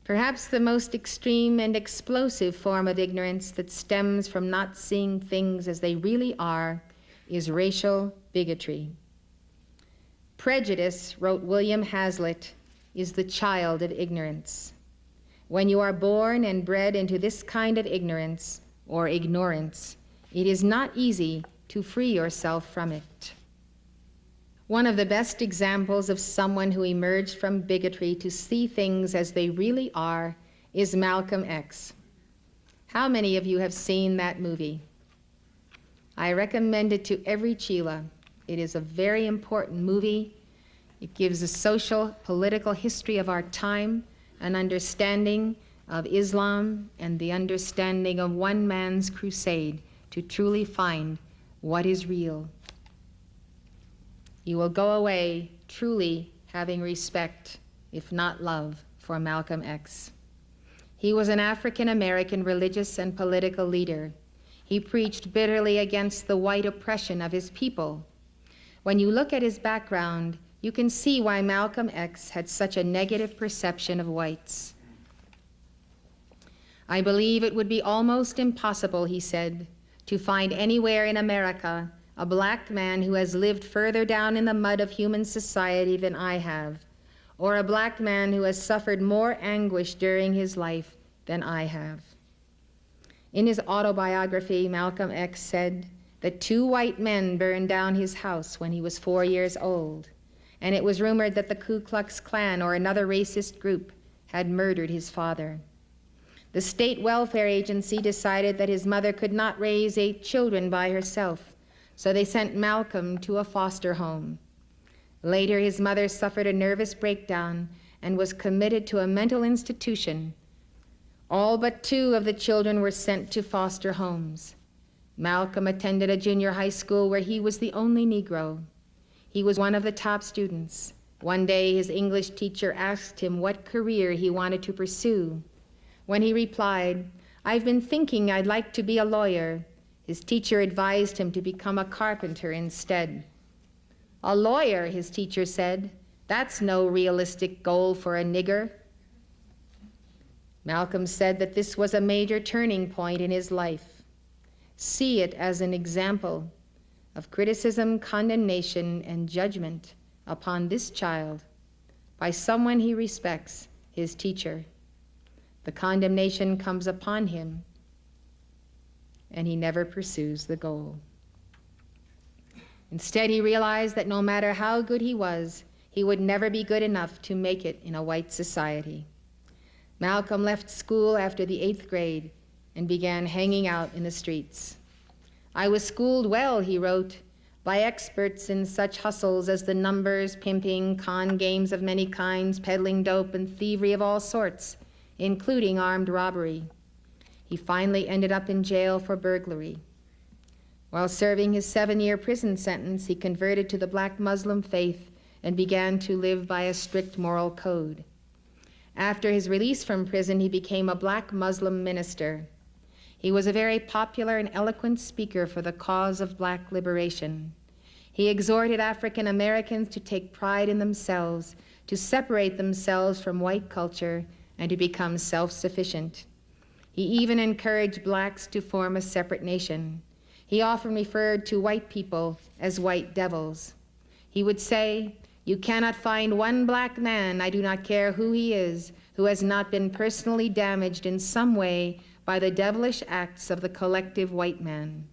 Perhaps the most extreme and explosive form of ignorance that stems from not seeing things as they really are is racial bigotry. Prejudice, wrote William Hazlitt, is the child of ignorance. When you are born and bred into this kind of ignorance or ignorance, it is not easy to free yourself from it. One of the best examples of someone who emerged from bigotry to see things as they really are is Malcolm X. How many of you have seen that movie? I recommend it to every Chila. It is a very important movie. It gives a social, political history of our time, an understanding of Islam, and the understanding of one man's crusade to truly find what is real. You will go away truly having respect, if not love, for Malcolm X. He was an African-American religious and political leader. He preached bitterly against the white oppression of his people. When you look at his background, you can see why Malcolm X had such a negative perception of whites. I believe it would be almost impossible, he said, to find anywhere in America a black man who has lived further down in the mud of human society than I have, or a black man who has suffered more anguish during his life than I have. In his autobiography, Malcolm X said that 2 white men burned down his house when he was 4 years old, and it was rumored that the Ku Klux Klan or another racist group had murdered his father. The state welfare agency decided that his mother could not raise 8 children by herself, so they sent Malcolm to a foster home. Later, his mother suffered a nervous breakdown and was committed to a mental institution. All but 2 of the children were sent to foster homes. Malcolm attended a junior high school where he was the only Negro. He was one of the top students. One day, his English teacher asked him what career he wanted to pursue. When he replied, "I've been thinking I'd like to be a lawyer," his teacher advised him to become a carpenter instead. "A lawyer," his teacher said, "that's no realistic goal for a nigger." Malcolm said that this was a major turning point in his life. See it as an example of criticism, condemnation, and judgment upon this child by someone he respects, his teacher. The condemnation comes upon him, and he never pursues the goal. Instead, he realized that no matter how good he was, he would never be good enough to make it in a white society. Malcolm left school after the 8th grade and began hanging out in the streets. "I was schooled well," he wrote, "by experts in such hustles as the numbers, pimping, con games of many kinds, peddling dope, and thievery of all sorts, including armed robbery." He finally ended up in jail for burglary. While serving his 7-year prison sentence, he converted to the black Muslim faith and began to live by a strict moral code. After his release from prison, he became a black Muslim minister. He was a very popular and eloquent speaker for the cause of black liberation. He exhorted African Americans to take pride in themselves, to separate themselves from white culture, and to become self-sufficient. He even encouraged blacks to form a separate nation. He often referred to white people as white devils. He would say, "You cannot find one black man, I do not care who he is, who has not been personally damaged in some way by the devilish acts of the collective white man.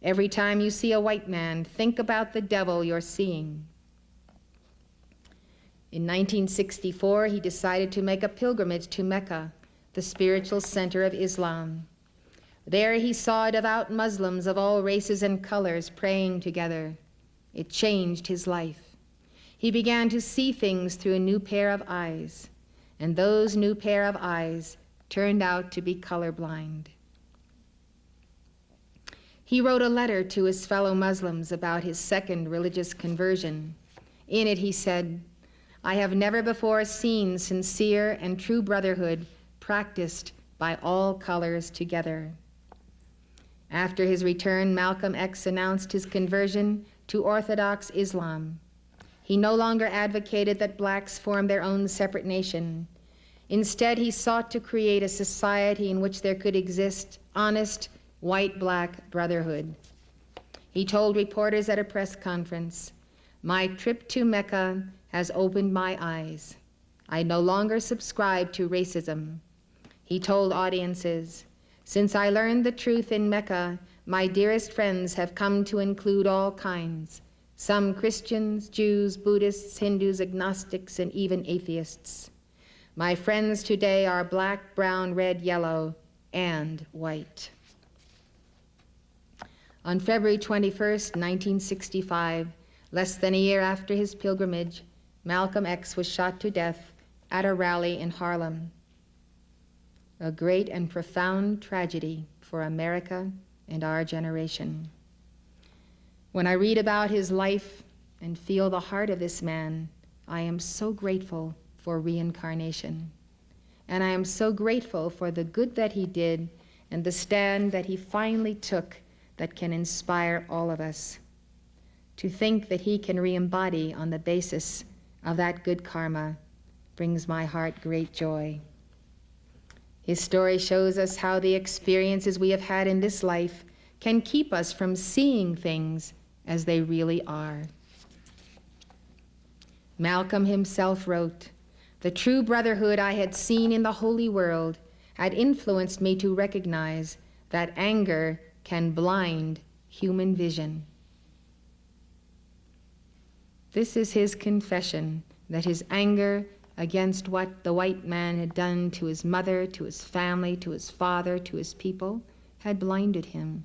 Every time you see a white man, think about the devil you're seeing." In 1964, he decided to make a pilgrimage to Mecca, the spiritual center of Islam. There he saw devout Muslims of all races and colors praying together. It changed his life. He began to see things through a new pair of eyes, and those new pair of eyes turned out to be colorblind. He wrote a letter to his fellow Muslims about his second religious conversion. In it he said, "I have never before seen sincere and true brotherhood practiced by all colors together." After his return, Malcolm X announced his conversion to Orthodox Islam. He no longer advocated that blacks form their own separate nation. Instead, he sought to create a society in which there could exist honest, white-black brotherhood. He told reporters at a press conference, "My trip to Mecca has opened my eyes. I no longer subscribe to racism." He told audiences, "Since I learned the truth in Mecca, my dearest friends have come to include all kinds, some Christians, Jews, Buddhists, Hindus, agnostics, and even atheists. My friends today are black, brown, red, yellow, and white." On February 21st, 1965, less than a year after his pilgrimage, Malcolm X was shot to death at a rally in Harlem. A great and profound tragedy for America and our generation. When I read about his life and feel the heart of this man, I am so grateful for reincarnation. And I am so grateful for the good that he did and the stand that he finally took that can inspire all of us. To think that he can re-embody on the basis of that good karma brings my heart great joy. His story shows us how the experiences we have had in this life can keep us from seeing things as they really are. Malcolm himself wrote, "The true brotherhood I had seen in the holy world had influenced me to recognize that anger can blind human vision." This is his confession, that his anger against what the white man had done to his mother, to his family, to his father, to his people, had blinded him.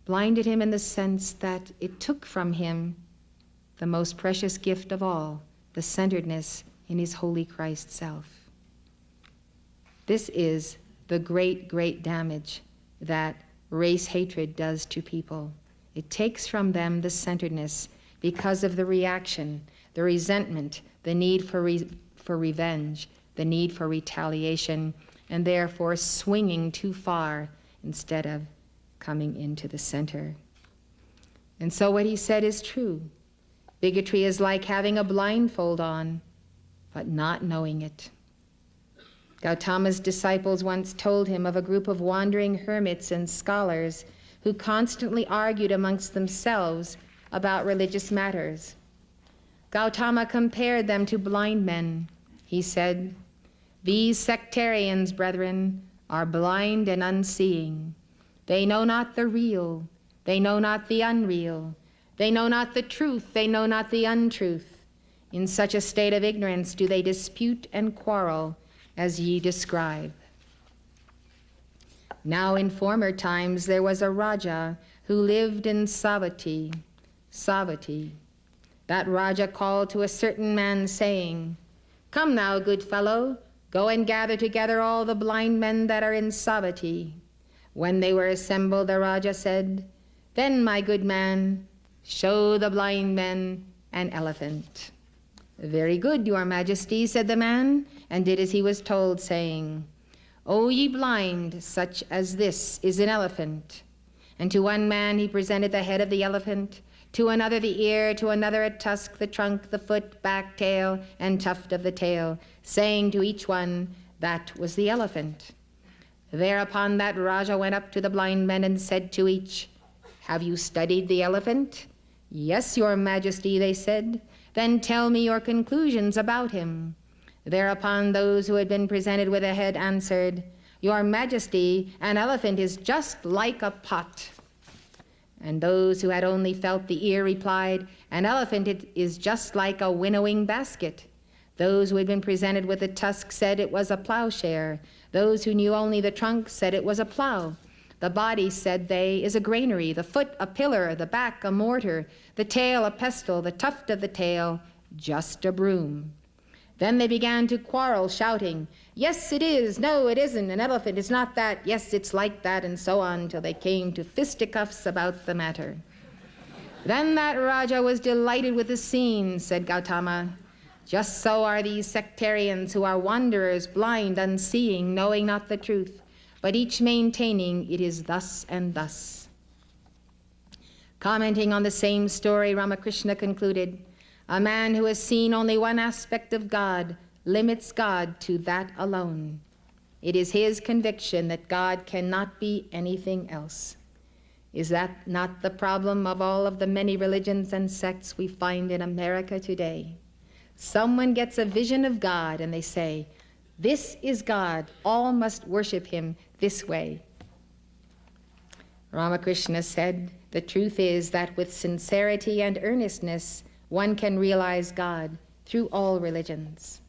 Blinded him in the sense that it took from him the most precious gift of all, the centeredness in his holy Christ self. This is the great, great damage that race hatred does to people. It takes from them the centeredness because of the reaction, the resentment, the need for revenge, the need for retaliation, and therefore swinging too far instead of coming into the center. And so what he said is true. Bigotry is like having a blindfold on, but not knowing it. Gautama's disciples once told him of a group of wandering hermits and scholars who constantly argued amongst themselves about religious matters. Gautama compared them to blind men. He said, "These sectarians, brethren, are blind and unseeing. They know not the real, they know not the unreal, they know not the truth, they know not the untruth. In such a state of ignorance do they dispute and quarrel, as ye describe." Now in former times there was a Raja who lived in Savatthi. That Raja called to a certain man, saying, "Come now, good fellow, go and gather together all the blind men that are in Savatthi." When they were assembled, the Raja said, "Then, my good man, show the blind men an elephant." "Very good, your majesty," said the man, and did as he was told, saying, "O ye blind, such as this is an elephant." And to one man he presented the head of the elephant, to another the ear, to another a tusk, the trunk, the foot, back, tail, and tuft of the tail, saying to each one, that was the elephant. Thereupon that Raja went up to the blind men and said to each, "Have you studied the elephant?" "Yes, your majesty," they said. "Then tell me your conclusions about him." Thereupon those who had been presented with a head answered, "Your majesty, an elephant is just like a pot." And those who had only felt the ear replied, "An elephant is just like a winnowing basket." Those who had been presented with the tusk said it was a plowshare. Those who knew only the trunk said it was a plow. The body, said they, is a granary, the foot a pillar, the back a mortar, the tail a pestle, the tuft of the tail just a broom. Then they began to quarrel, shouting, "Yes, it is. No, it isn't. An elephant is not that. Yes, it's like that," and so on, till they came to fisticuffs about the matter. Then that Raja was delighted with the scene, said Gautama. Just so are these sectarians who are wanderers, blind, unseeing, knowing not the truth, but each maintaining it is thus and thus. Commenting on the same story, Ramakrishna concluded, "A man who has seen only one aspect of God limits God to that alone. It is his conviction that God cannot be anything else. Is that not the problem of all of the many religions and sects we find in America today? Someone gets a vision of God and they say, "This is God, all must worship him this way." Ramakrishna said, "The truth is that with sincerity and earnestness, one can realize God through all religions."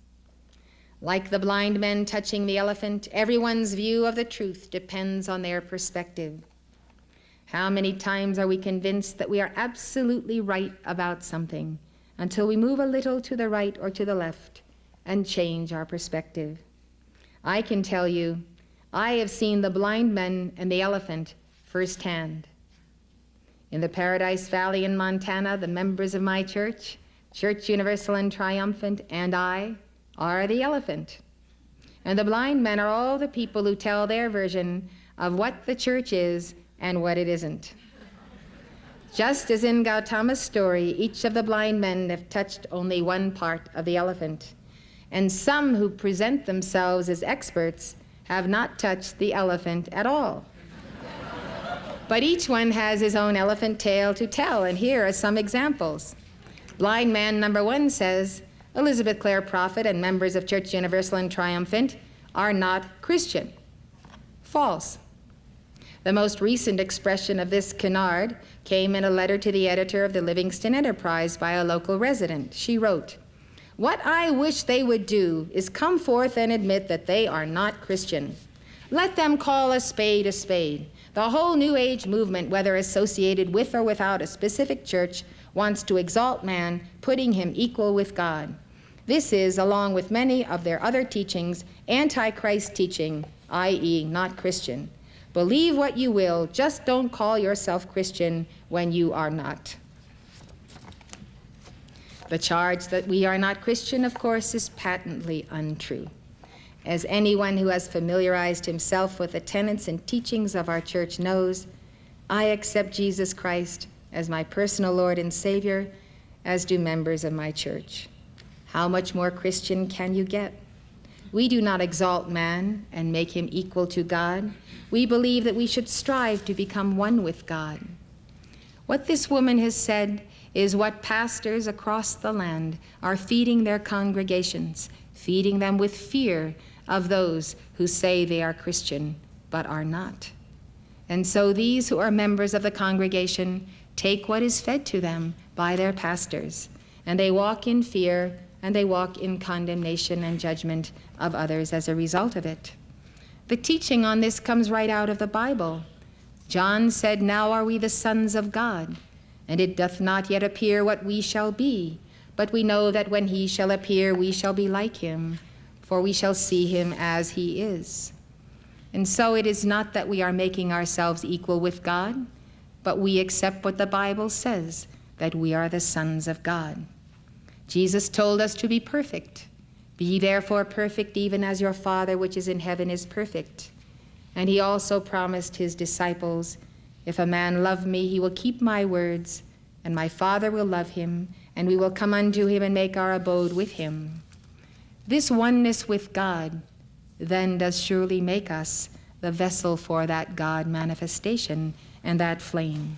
Like the blind men touching the elephant, everyone's view of the truth depends on their perspective. How many times are we convinced that we are absolutely right about something until we move a little to the right or to the left and change our perspective? I can tell you, I have seen the blind men and the elephant firsthand. In the Paradise Valley in Montana, the members of my church, Church Universal and Triumphant, and I are the elephant. And the blind men are all the people who tell their version of what the church is and what it isn't. Just as in Gautama's story, each of the blind men have touched only one part of the elephant, and some who present themselves as experts have not touched the elephant at all. But each one has his own elephant tale to tell, and here are some examples. Blind man number 1 says, Elizabeth Clare Prophet and members of Church Universal and Triumphant are not Christian. False. The most recent expression of this canard came in a letter to the editor of the Livingston Enterprise by a local resident. She wrote, "What I wish they would do is come forth and admit that they are not Christian. Let them call a spade a spade. The whole New Age movement, whether associated with or without a specific church, wants to exalt man, putting him equal with God. This is, along with many of their other teachings, anti-Christ teaching, i.e. not Christian. Believe what you will, just don't call yourself Christian when you are not." The charge that we are not Christian, of course, is patently untrue. As anyone who has familiarized himself with the tenets and teachings of our church knows, I accept Jesus Christ as my personal Lord and Savior, as do members of my church. How much more Christian can you get? We do not exalt man and make him equal to God. We believe that we should strive to become one with God. What this woman has said is what pastors across the land are feeding their congregations, feeding them with fear of those who say they are Christian but are not. And so these who are members of the congregation take what is fed to them by their pastors, and they walk in fear and they walk in condemnation and judgment of others as a result of it. The teaching on this comes right out of the Bible. John said, "Now are we the sons of God, and it doth not yet appear what we shall be, but we know that when he shall appear, we shall be like him, for we shall see him as he is." And so it is not that we are making ourselves equal with God, but we accept what the Bible says, that we are the sons of God. Jesus told us to be perfect. "Be therefore perfect, even as your Father which is in heaven is perfect." And he also promised his disciples, "If a man love me, he will keep my words, and my Father will love him, and we will come unto him and make our abode with him." This oneness with God then does surely make us the vessel for that God manifestation and that flame.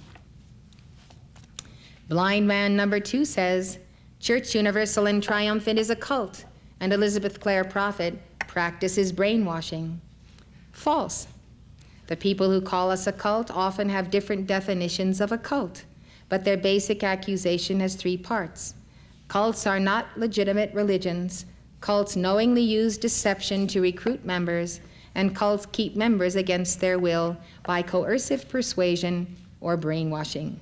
Blind man number 2 says, Church Universal and Triumphant is a cult, and Elizabeth Clare Prophet practices brainwashing. False. The people who call us a cult often have different definitions of a cult, but their basic accusation has 3 parts. Cults are not legitimate religions. Cults knowingly use deception to recruit members, and cults keep members against their will by coercive persuasion or brainwashing.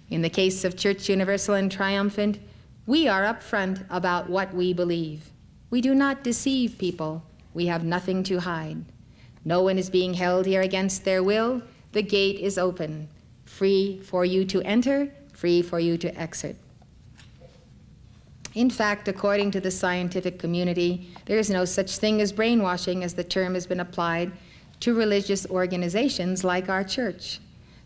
In the case of Church Universal and Triumphant, we are upfront about what we believe. We do not deceive people. We have nothing to hide. No one is being held here against their will. The gate is open, free for you to enter, free for you to exit. In fact, according to the scientific community, there is no such thing as brainwashing, as the term has been applied to religious organizations like our church.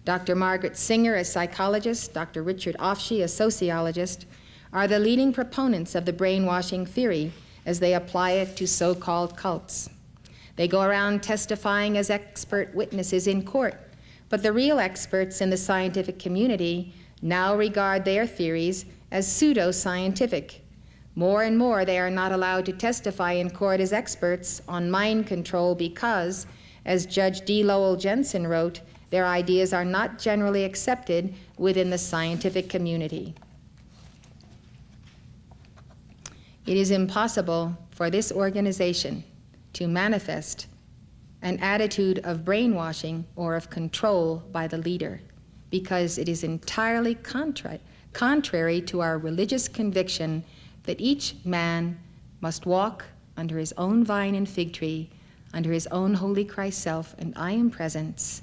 Dr. Margaret Singer, a psychologist, Dr. Richard Offshee, a sociologist, are the leading proponents of the brainwashing theory, as they apply it to so-called cults. They go around testifying as expert witnesses in court, but the real experts in the scientific community now regard their theories as pseudo-scientific. More and more, they are not allowed to testify in court as experts on mind control because, as Judge D. Lowell Jensen wrote, their ideas are not generally accepted within the scientific community. It is impossible for this organization to manifest an attitude of brainwashing or of control by the leader, because it is entirely contrary to our religious conviction that each man must walk under his own vine and fig tree, under his own holy Christ self and I am presence,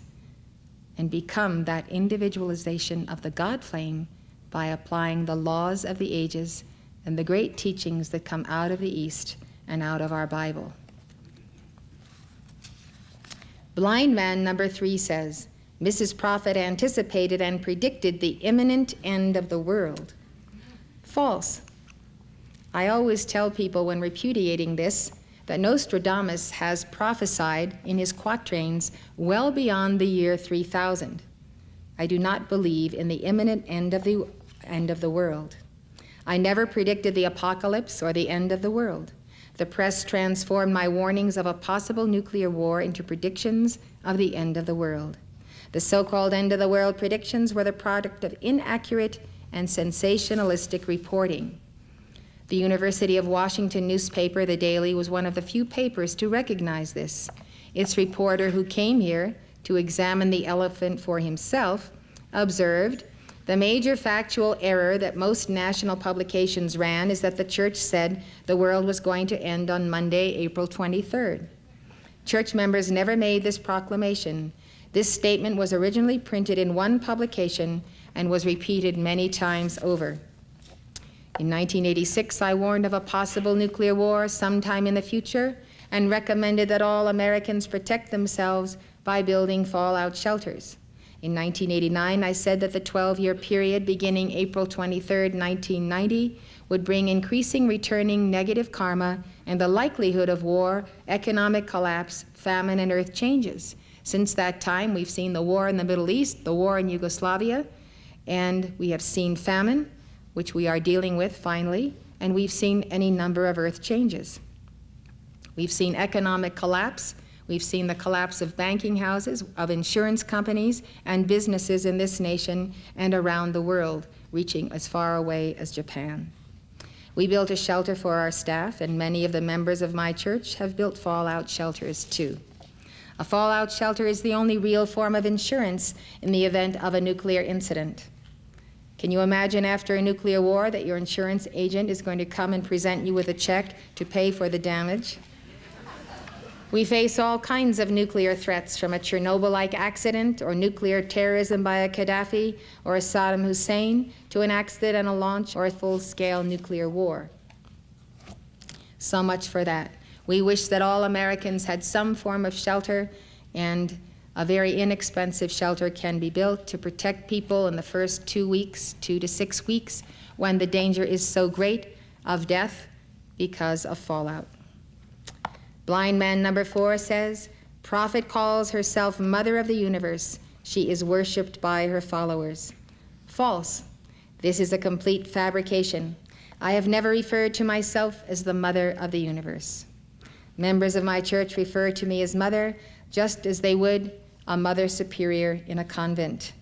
and become that individualization of the God flame by applying the laws of the ages and the great teachings that come out of the East and out of our Bible. Blind man number 3 says, Mrs. Prophet anticipated and predicted the imminent end of the world. False. I always tell people when repudiating this that Nostradamus has prophesied in his quatrains well beyond the year 3000. I do not believe in the imminent end of the world. I never predicted the apocalypse or the end of the world. The press transformed my warnings of a possible nuclear war into predictions of the end of the world. The so-called end of the world predictions were the product of inaccurate and sensationalistic reporting. The University of Washington newspaper, The Daily, was one of the few papers to recognize this. Its reporter, who came here to examine the elephant for himself, observed, the major factual error that most national publications ran is that the church said the world was going to end on Monday, April 23rd. Church members never made this proclamation. This statement was originally printed in one publication and was repeated many times over. In 1986, I warned of a possible nuclear war sometime in the future and recommended that all Americans protect themselves by building fallout shelters. In 1989, I said that the 12-year period beginning April 23, 1990, would bring increasing returning negative karma and the likelihood of war, economic collapse, famine, and earth changes. Since that time, we've seen the war in the Middle East, the war in Yugoslavia, and we have seen famine, which we are dealing with finally, and we've seen any number of earth changes. We've seen economic collapse. We've seen the collapse of banking houses, of insurance companies, and businesses in this nation and around the world, reaching as far away as Japan. We built a shelter for our staff, and many of the members of my church have built fallout shelters too. A fallout shelter is the only real form of insurance in the event of a nuclear incident. Can you imagine after a nuclear war that your insurance agent is going to come and present you with a check to pay for the damage? We face all kinds of nuclear threats, from a Chernobyl-like accident or nuclear terrorism by a Gaddafi or a Saddam Hussein to an accidental launch or a full-scale nuclear war. So much for that. We wish that all Americans had some form of shelter, and a very inexpensive shelter can be built to protect people in the first 2 to 6 weeks, when the danger is so great of death because of fallout. Blind man number 4 says, Prophet calls herself Mother of the Universe. She is worshipped by her followers. False. This is a complete fabrication. I have never referred to myself as the Mother of the Universe. Members of my church refer to me as Mother, just as they would a Mother Superior in a convent.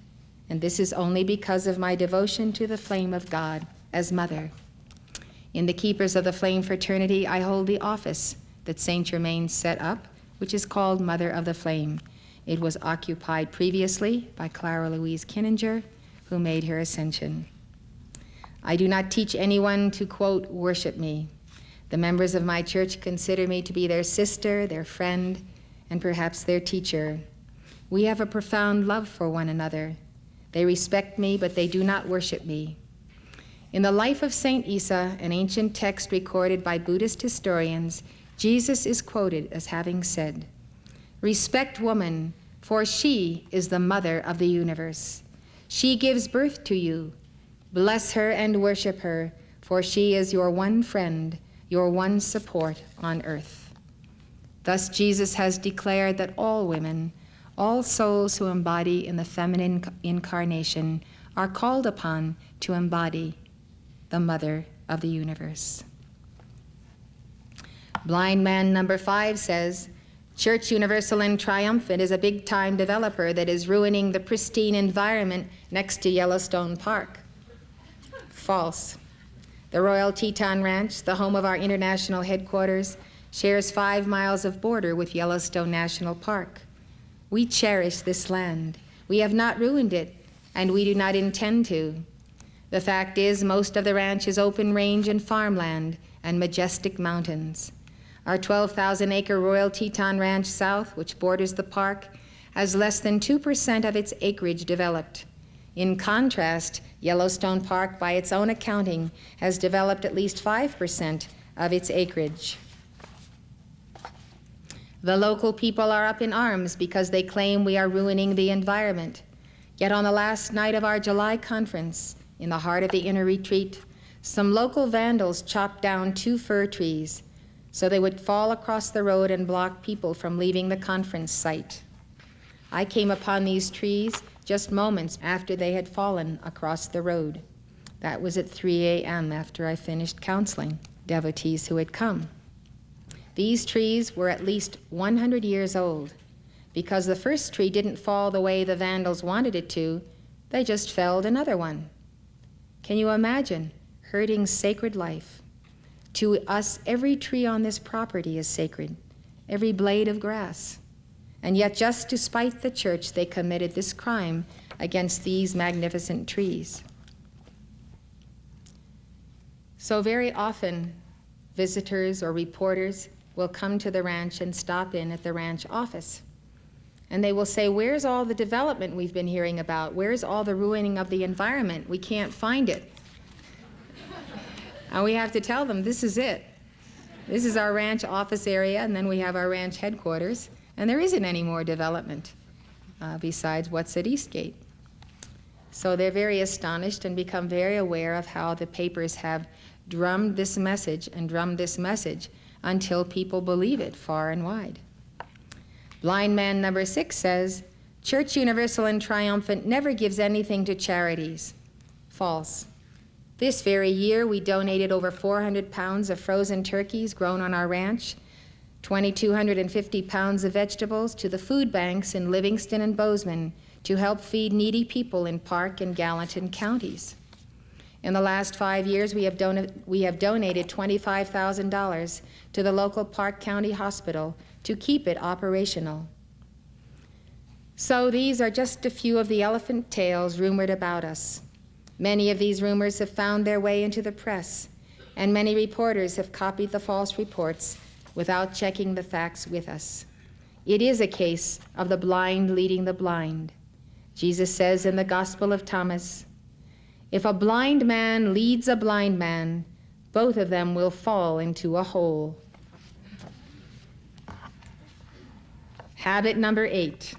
And this is only because of my devotion to the flame of God as Mother. In the Keepers of the Flame fraternity, I hold the office that Saint Germain set up, which is called Mother of the Flame. It was occupied previously by Clara Louise Kinninger, who made her ascension. I do not teach anyone to, quote, worship me. The members of my church consider me to be their sister, their friend, and perhaps their teacher. We have a profound love for one another. They respect me, but they do not worship me. In the life of Saint Isa, an ancient text recorded by Buddhist historians, Jesus is quoted as having said, "Respect woman, for she is the mother of the universe. She gives birth to you. Bless her and worship her, for she is your one friend, your one support on earth. Thus Jesus has declared that all women, all souls who embody in the feminine incarnation, are called upon to embody the Mother of the universe. Blind man number 5 says, Church Universal and Triumphant is a big-time developer that is ruining the pristine environment next to Yellowstone Park. False. The Royal Teton Ranch, the home of our international headquarters, shares 5 miles of border with Yellowstone National Park. We cherish this land. We have not ruined it, and we do not intend to. The fact is, most of the ranch is open range and farmland and majestic mountains. Our 12,000-acre Royal Teton Ranch South, which borders the park, has less than 2% of its acreage developed. In contrast, Yellowstone Park, by its own accounting, has developed at least 5% of its acreage. The local people are up in arms because they claim we are ruining the environment. Yet on the last night of our July conference, in the heart of the inner retreat, some local vandals chopped down 2 fir trees so they would fall across the road and block people from leaving the conference site. I came upon these trees just moments after they had fallen across the road. That was at 3 a.m. after I finished counseling devotees who had come. These trees were at least 100 years old. Because the first tree didn't fall the way the vandals wanted it to, they just felled another one. Can you imagine hurting sacred life? To us, every tree on this property is sacred, every blade of grass. And yet, just to spite the church, they committed this crime against these magnificent trees. So very often, visitors or reporters will come to the ranch and stop in at the ranch office. And they will say, where's all the development we've been hearing about? Where's all the ruining of the environment? We can't find it. And we have to tell them, this is it. This is our ranch office area, and then we have our ranch headquarters, and there isn't any more development besides what's at Eastgate. So they're very astonished and become very aware of how the papers have drummed this message until people believe it far and wide. Blind man number 6 says, Church Universal and Triumphant never gives anything to charities. False. This very year, we donated over 400 pounds of frozen turkeys grown on our ranch, 2,250 pounds of vegetables to the food banks in Livingston and Bozeman to help feed needy people in Park and Gallatin counties. In the last 5 years, we have donated $25,000 to the local Park County Hospital to keep it operational. So these are just a few of the elephant tales rumored about us. Many of these rumors have found their way into the press, and many reporters have copied the false reports without checking the facts with us. It is a case of the blind leading the blind. Jesus says in the Gospel of Thomas, if a blind man leads a blind man, both of them will fall into a hole. Habit number 8.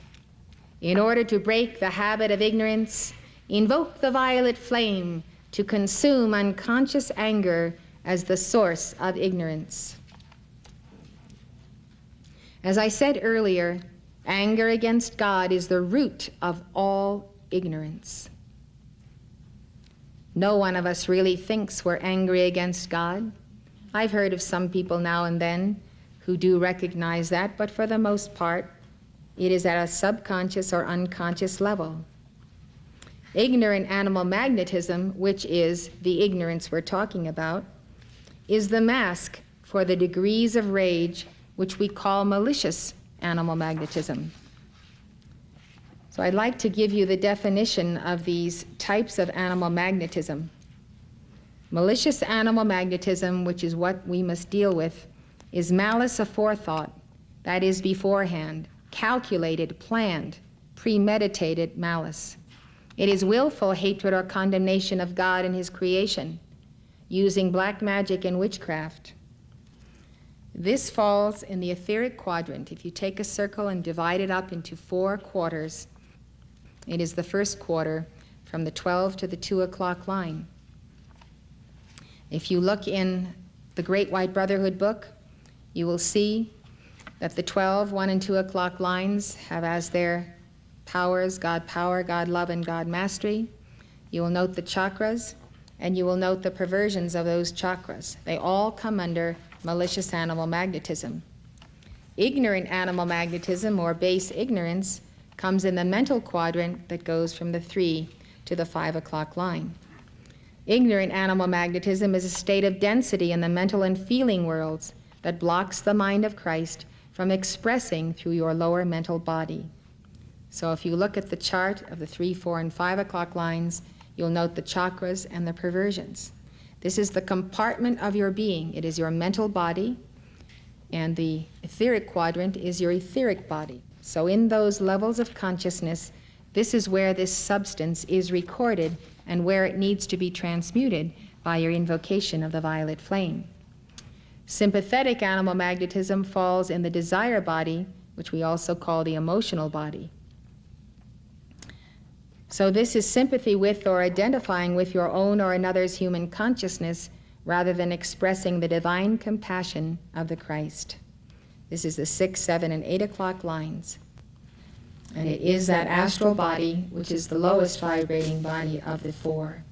In order to break the habit of ignorance, invoke the violet flame to consume unconscious anger as the source of ignorance. As I said earlier, anger against God is the root of all ignorance. No one of us really thinks we're angry against God. I've heard of some people now and then who do recognize that, but for the most part, it is at a subconscious or unconscious level. Ignorant animal magnetism, which is the ignorance we're talking about, is the mask for the degrees of rage which we call malicious animal magnetism. So I'd like to give you the definition of these types of animal magnetism. Malicious animal magnetism, which is what we must deal with, is malice aforethought, that is beforehand, calculated, planned, premeditated malice. It is willful hatred or condemnation of God and his creation, using black magic and witchcraft. This falls in the etheric quadrant. If you take a circle and divide it up into 4 quarters, it is the first quarter from the 12 to the 2 o'clock line. If you look in the Great White Brotherhood book, you will see that the 12 1 and 2 o'clock lines have as their powers God power, God love, and God mastery. You will note the chakras, and you will note the perversions of those chakras. They all come under malicious animal magnetism. Ignorant animal magnetism, or base ignorance, comes in the mental quadrant that goes from the 3 to the 5 o'clock line. Ignorant animal magnetism is a state of density in the mental and feeling worlds that blocks the mind of Christ from expressing through your lower mental body. So if you look at the chart of the 3, 4, and 5 o'clock lines, you'll note the chakras and the perversions. This is the compartment of your being. It is your mental body, and the etheric quadrant is your etheric body. So in those levels of consciousness, this is where this substance is recorded and where it needs to be transmuted by your invocation of the violet flame. Sympathetic animal magnetism falls in the desire body, which we also call the emotional body. So this is sympathy with or identifying with your own or another's human consciousness rather than expressing the divine compassion of the Christ. This is the 6, 7, and 8 o'clock lines. And it is that astral body which is the lowest vibrating body of the 4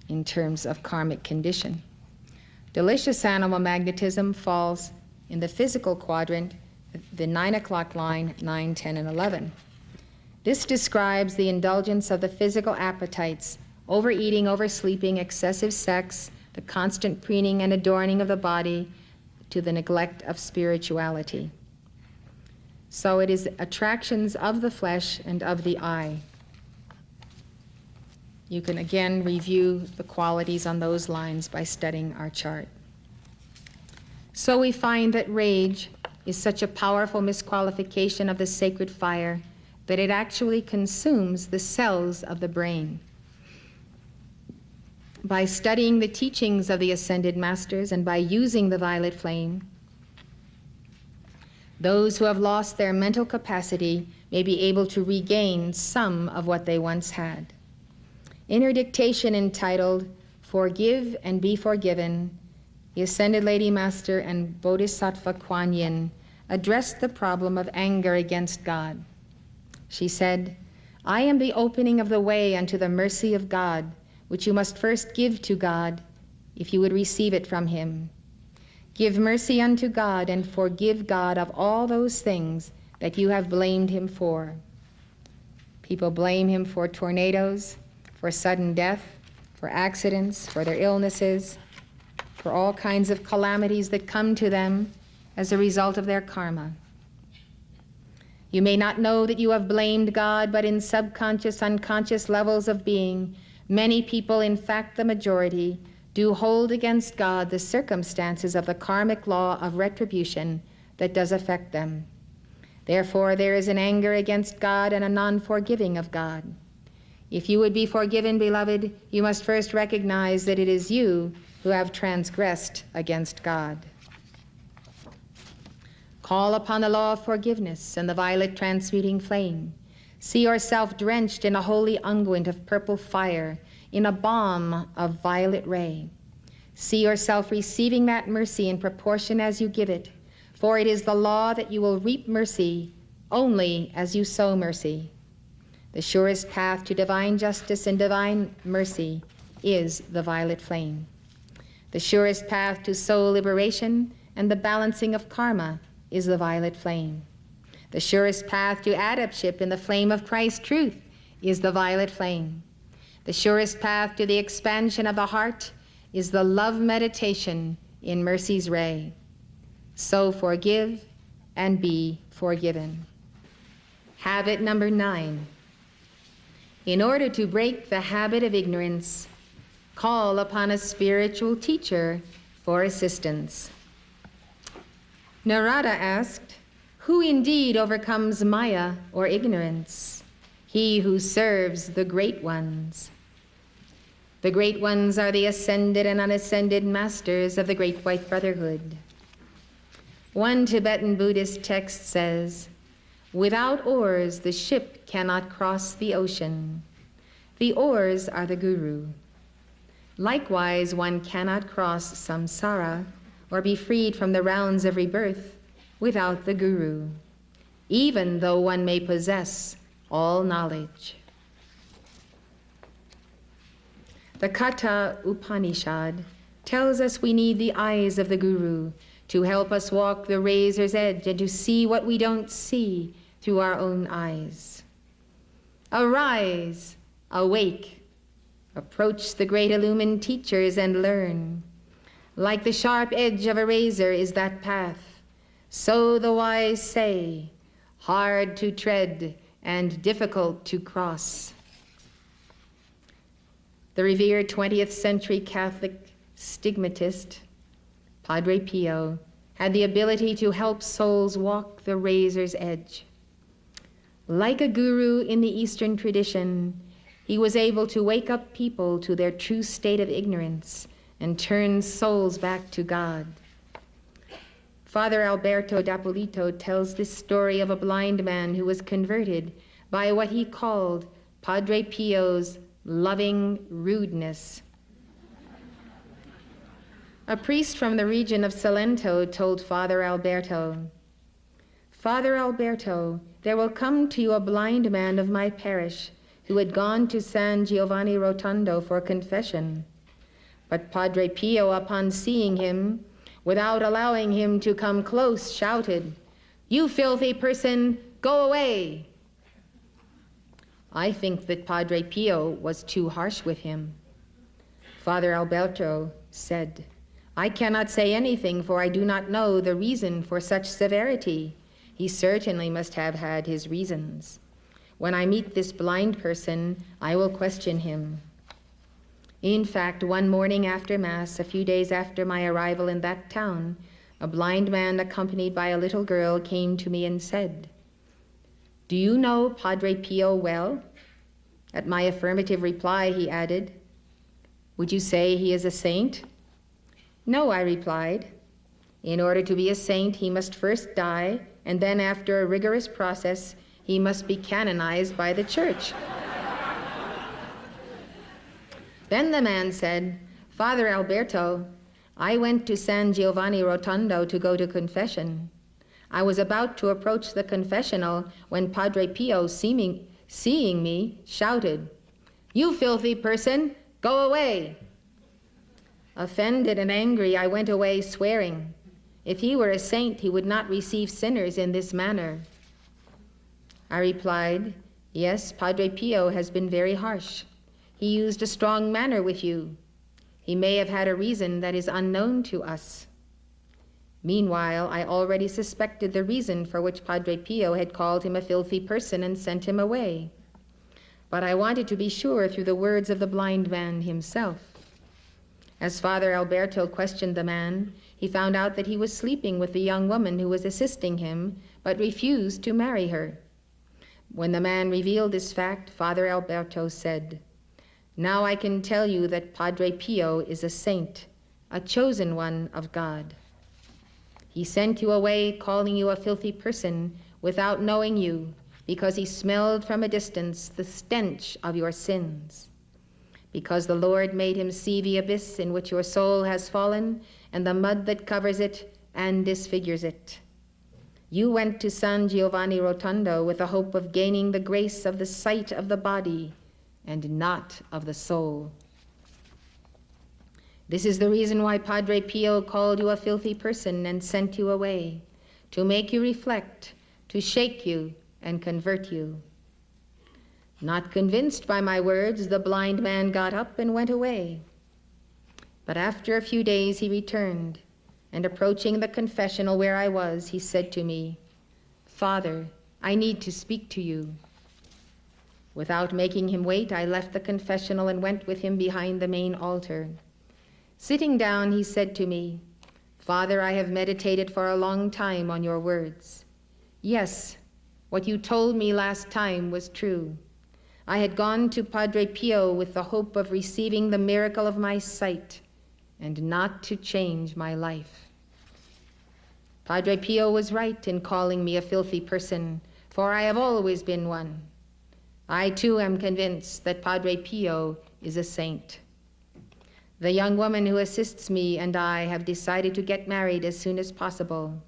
in terms of karmic condition. Delicious animal magnetism falls in the physical quadrant, the 9 o'clock line, 9, 10, and 11. This describes the indulgence of the physical appetites, overeating, oversleeping, excessive sex, the constant preening and adorning of the body, to the neglect of spirituality. So it is attractions of the flesh and of the eye. You can again review the qualities on those lines by studying our chart. So we find that rage is such a powerful misqualification of the sacred fire that it actually consumes the cells of the brain. By studying the teachings of the Ascended Masters and by using the violet flame, those who have lost their mental capacity may be able to regain some of what they once had. In her dictation entitled, Forgive and Be Forgiven, the Ascended Lady Master and Bodhisattva Kuan Yin addressed the problem of anger against God. She said, I am the opening of the way unto the mercy of God, which you must first give to God, if you would receive it from him. Give mercy unto God, and forgive God of all those things that you have blamed him for. People blame him for tornadoes, for sudden death, for accidents, for their illnesses, for all kinds of calamities that come to them as a result of their karma. You may not know that you have blamed God, but in subconscious, unconscious levels of being, many people, in fact the majority, do hold against God the circumstances of the karmic law of retribution that does affect them. Therefore, there is an anger against God and a non-forgiving of God. If you would be forgiven, beloved, you must first recognize that it is you who have transgressed against God. Call upon the law of forgiveness and the violet transmuting flame. See yourself drenched in a holy unguent of purple fire, in a balm of violet ray. See yourself receiving that mercy in proportion as you give it, for it is the law that you will reap mercy only as you sow mercy. The surest path to divine justice and divine mercy is the violet flame. The surest path to soul liberation and the balancing of karma is the violet flame. The surest path to adeptship in the flame of Christ's truth is the violet flame. The surest path to the expansion of the heart is the love meditation in mercy's ray. So forgive and be forgiven. Habit number 9. In order to break the habit of ignorance, call upon a spiritual teacher for assistance. Narada asked, who indeed overcomes Maya or ignorance? He who serves the great ones. The great ones are the ascended and unascended masters of the Great White Brotherhood. One Tibetan Buddhist text says, without oars the ship cannot cross the ocean. The oars are the guru. Likewise, one cannot cross samsara or be freed from the rounds of rebirth without the guru, even though one may possess all knowledge. The Katha Upanishad tells us we need the eyes of the guru to help us walk the razor's edge and to see what we don't see through our own eyes. Arise, awake, approach the great illumined teachers and learn. Like the sharp edge of a razor is that path, so the wise say, hard to tread and difficult to cross. The revered 20th century Catholic stigmatist, Padre Pio, had the ability to help souls walk the razor's edge. Like a guru in the Eastern tradition, he was able to wake up people to their true state of ignorance and turn souls back to God. Father Alberto d'Appolito tells this story of a blind man who was converted by what he called Padre Pio's loving rudeness. A priest from the region of Salento told Father Alberto, "Father Alberto, there will come to you a blind man of my parish who had gone to San Giovanni Rotondo for confession. But Padre Pio, upon seeing him, without allowing him to come close, shouted, 'You filthy person, go away!' I think that Padre Pio was too harsh with him. Father Alberto said, 'I cannot say anything, for I do not know the reason for such severity. He certainly must have had his reasons. When I meet this blind person, I will question him.' In fact, one morning after Mass, a few days after my arrival in that town, a blind man accompanied by a little girl came to me and said, 'Do you know Padre Pio well?' At my affirmative reply, he added, 'Would you say he is a saint?' 'No,' I replied. 'In order to be a saint, he must first die, and then after a rigorous process, he must be canonized by the church.' Then the man said, 'Father Alberto, I went to San Giovanni Rotondo to go to confession. I was about to approach the confessional when Padre Pio, seeing me, shouted, 'You filthy person, go away!' Offended and angry, I went away swearing, if he were a saint, he would not receive sinners in this manner. I replied, 'Yes, Padre Pio has been very harsh. He used a strong manner with you. He may have had a reason that is unknown to us.' Meanwhile, I already suspected the reason for which Padre Pio had called him a filthy person and sent him away. But I wanted to be sure through the words of the blind man himself. As Father Alberto questioned the man, he found out that he was sleeping with the young woman who was assisting him, but refused to marry her. When the man revealed this fact, Father Alberto said, 'Now I can tell you that Padre Pio is a saint, a chosen one of God. He sent you away calling you a filthy person without knowing you, because he smelled from a distance the stench of your sins. Because the Lord made him see the abyss in which your soul has fallen and the mud that covers it and disfigures it. You went to San Giovanni Rotondo with the hope of gaining the grace of the sight of the body and not of the soul. This is the reason why Padre Pio called you a filthy person and sent you away, to make you reflect, to shake you and convert you.' Not convinced by my words, the blind man got up and went away. But after a few days he returned, and approaching the confessional where I was, he said to me, 'Father, I need to speak to you.' Without making him wait, I left the confessional and went with him behind the main altar. Sitting down, he said to me, 'Father, I have meditated for a long time on your words. Yes, what you told me last time was true. I had gone to Padre Pio with the hope of receiving the miracle of my sight and not to change my life. Padre Pio was right in calling me a filthy person, for I have always been one. I too am convinced that Padre Pio is a saint. The young woman who assists me and I have decided to get married as soon as possible.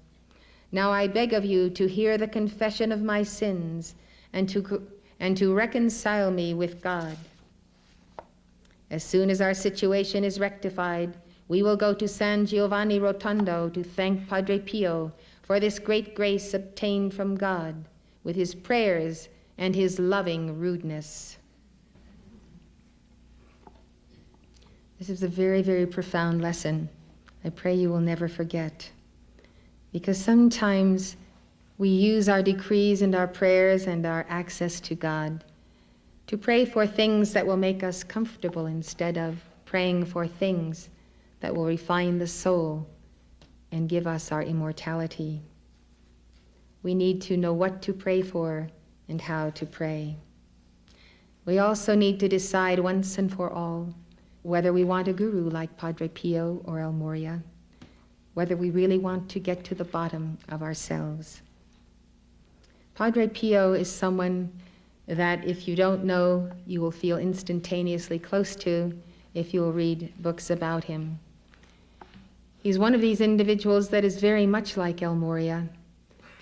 Now I beg of you to hear the confession of my sins and to reconcile me with God. As soon as our situation is rectified, we will go to San Giovanni Rotondo to thank Padre Pio for this great grace obtained from God with his prayers and his loving rudeness. This is a very, very profound lesson. I pray you will never forget. Because sometimes we use our decrees and our prayers and our access to God to pray for things that will make us comfortable instead of praying for things that will refine the soul and give us our immortality. We need to know what to pray for and how to pray. We also need to decide once and for all whether we want a guru like Padre Pio or El Moria, whether we really want to get to the bottom of ourselves. Padre Pio is someone that if you don't know, you will feel instantaneously close to if you will read books about him. He's one of these individuals that is very much like El Moria,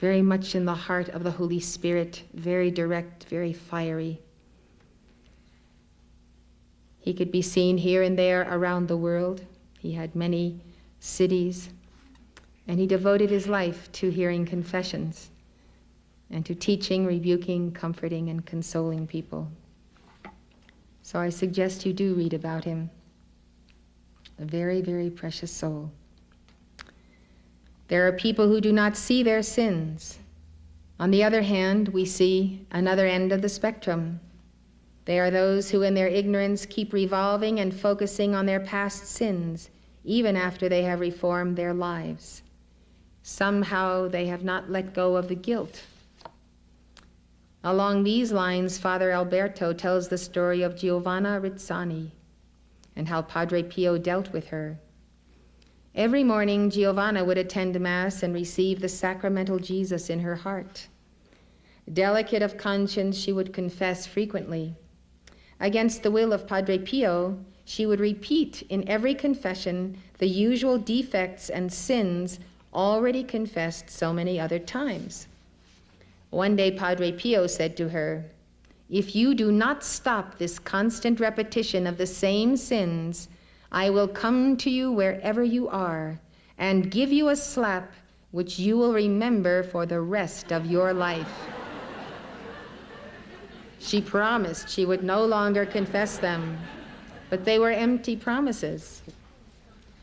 very much in the heart of the Holy Spirit, very direct, very fiery. He could be seen here and there around the world. He had many cities, and he devoted his life to hearing confessions and to teaching, rebuking, comforting, and consoling people. So I suggest you do read about him. A very, very precious soul. There are people who do not see their sins. On the other hand, we see another end of the spectrum. They are those who in their ignorance keep revolving and focusing on their past sins, even after they have reformed their lives. Somehow they have not let go of the guilt. Along these lines, Father Alberto tells the story of Giovanna Rizzani and how Padre Pio dealt with her. Every morning, Giovanna would attend Mass and receive the sacramental Jesus in her heart. Delicate of conscience, she would confess frequently. Against the will of Padre Pio, she would repeat in every confession the usual defects and sins already confessed so many other times. One day, Padre Pio said to her, "If you do not stop this constant repetition of the same sins, I will come to you wherever you are and give you a slap which you will remember for the rest of your life." She promised she would no longer confess them, but they were empty promises.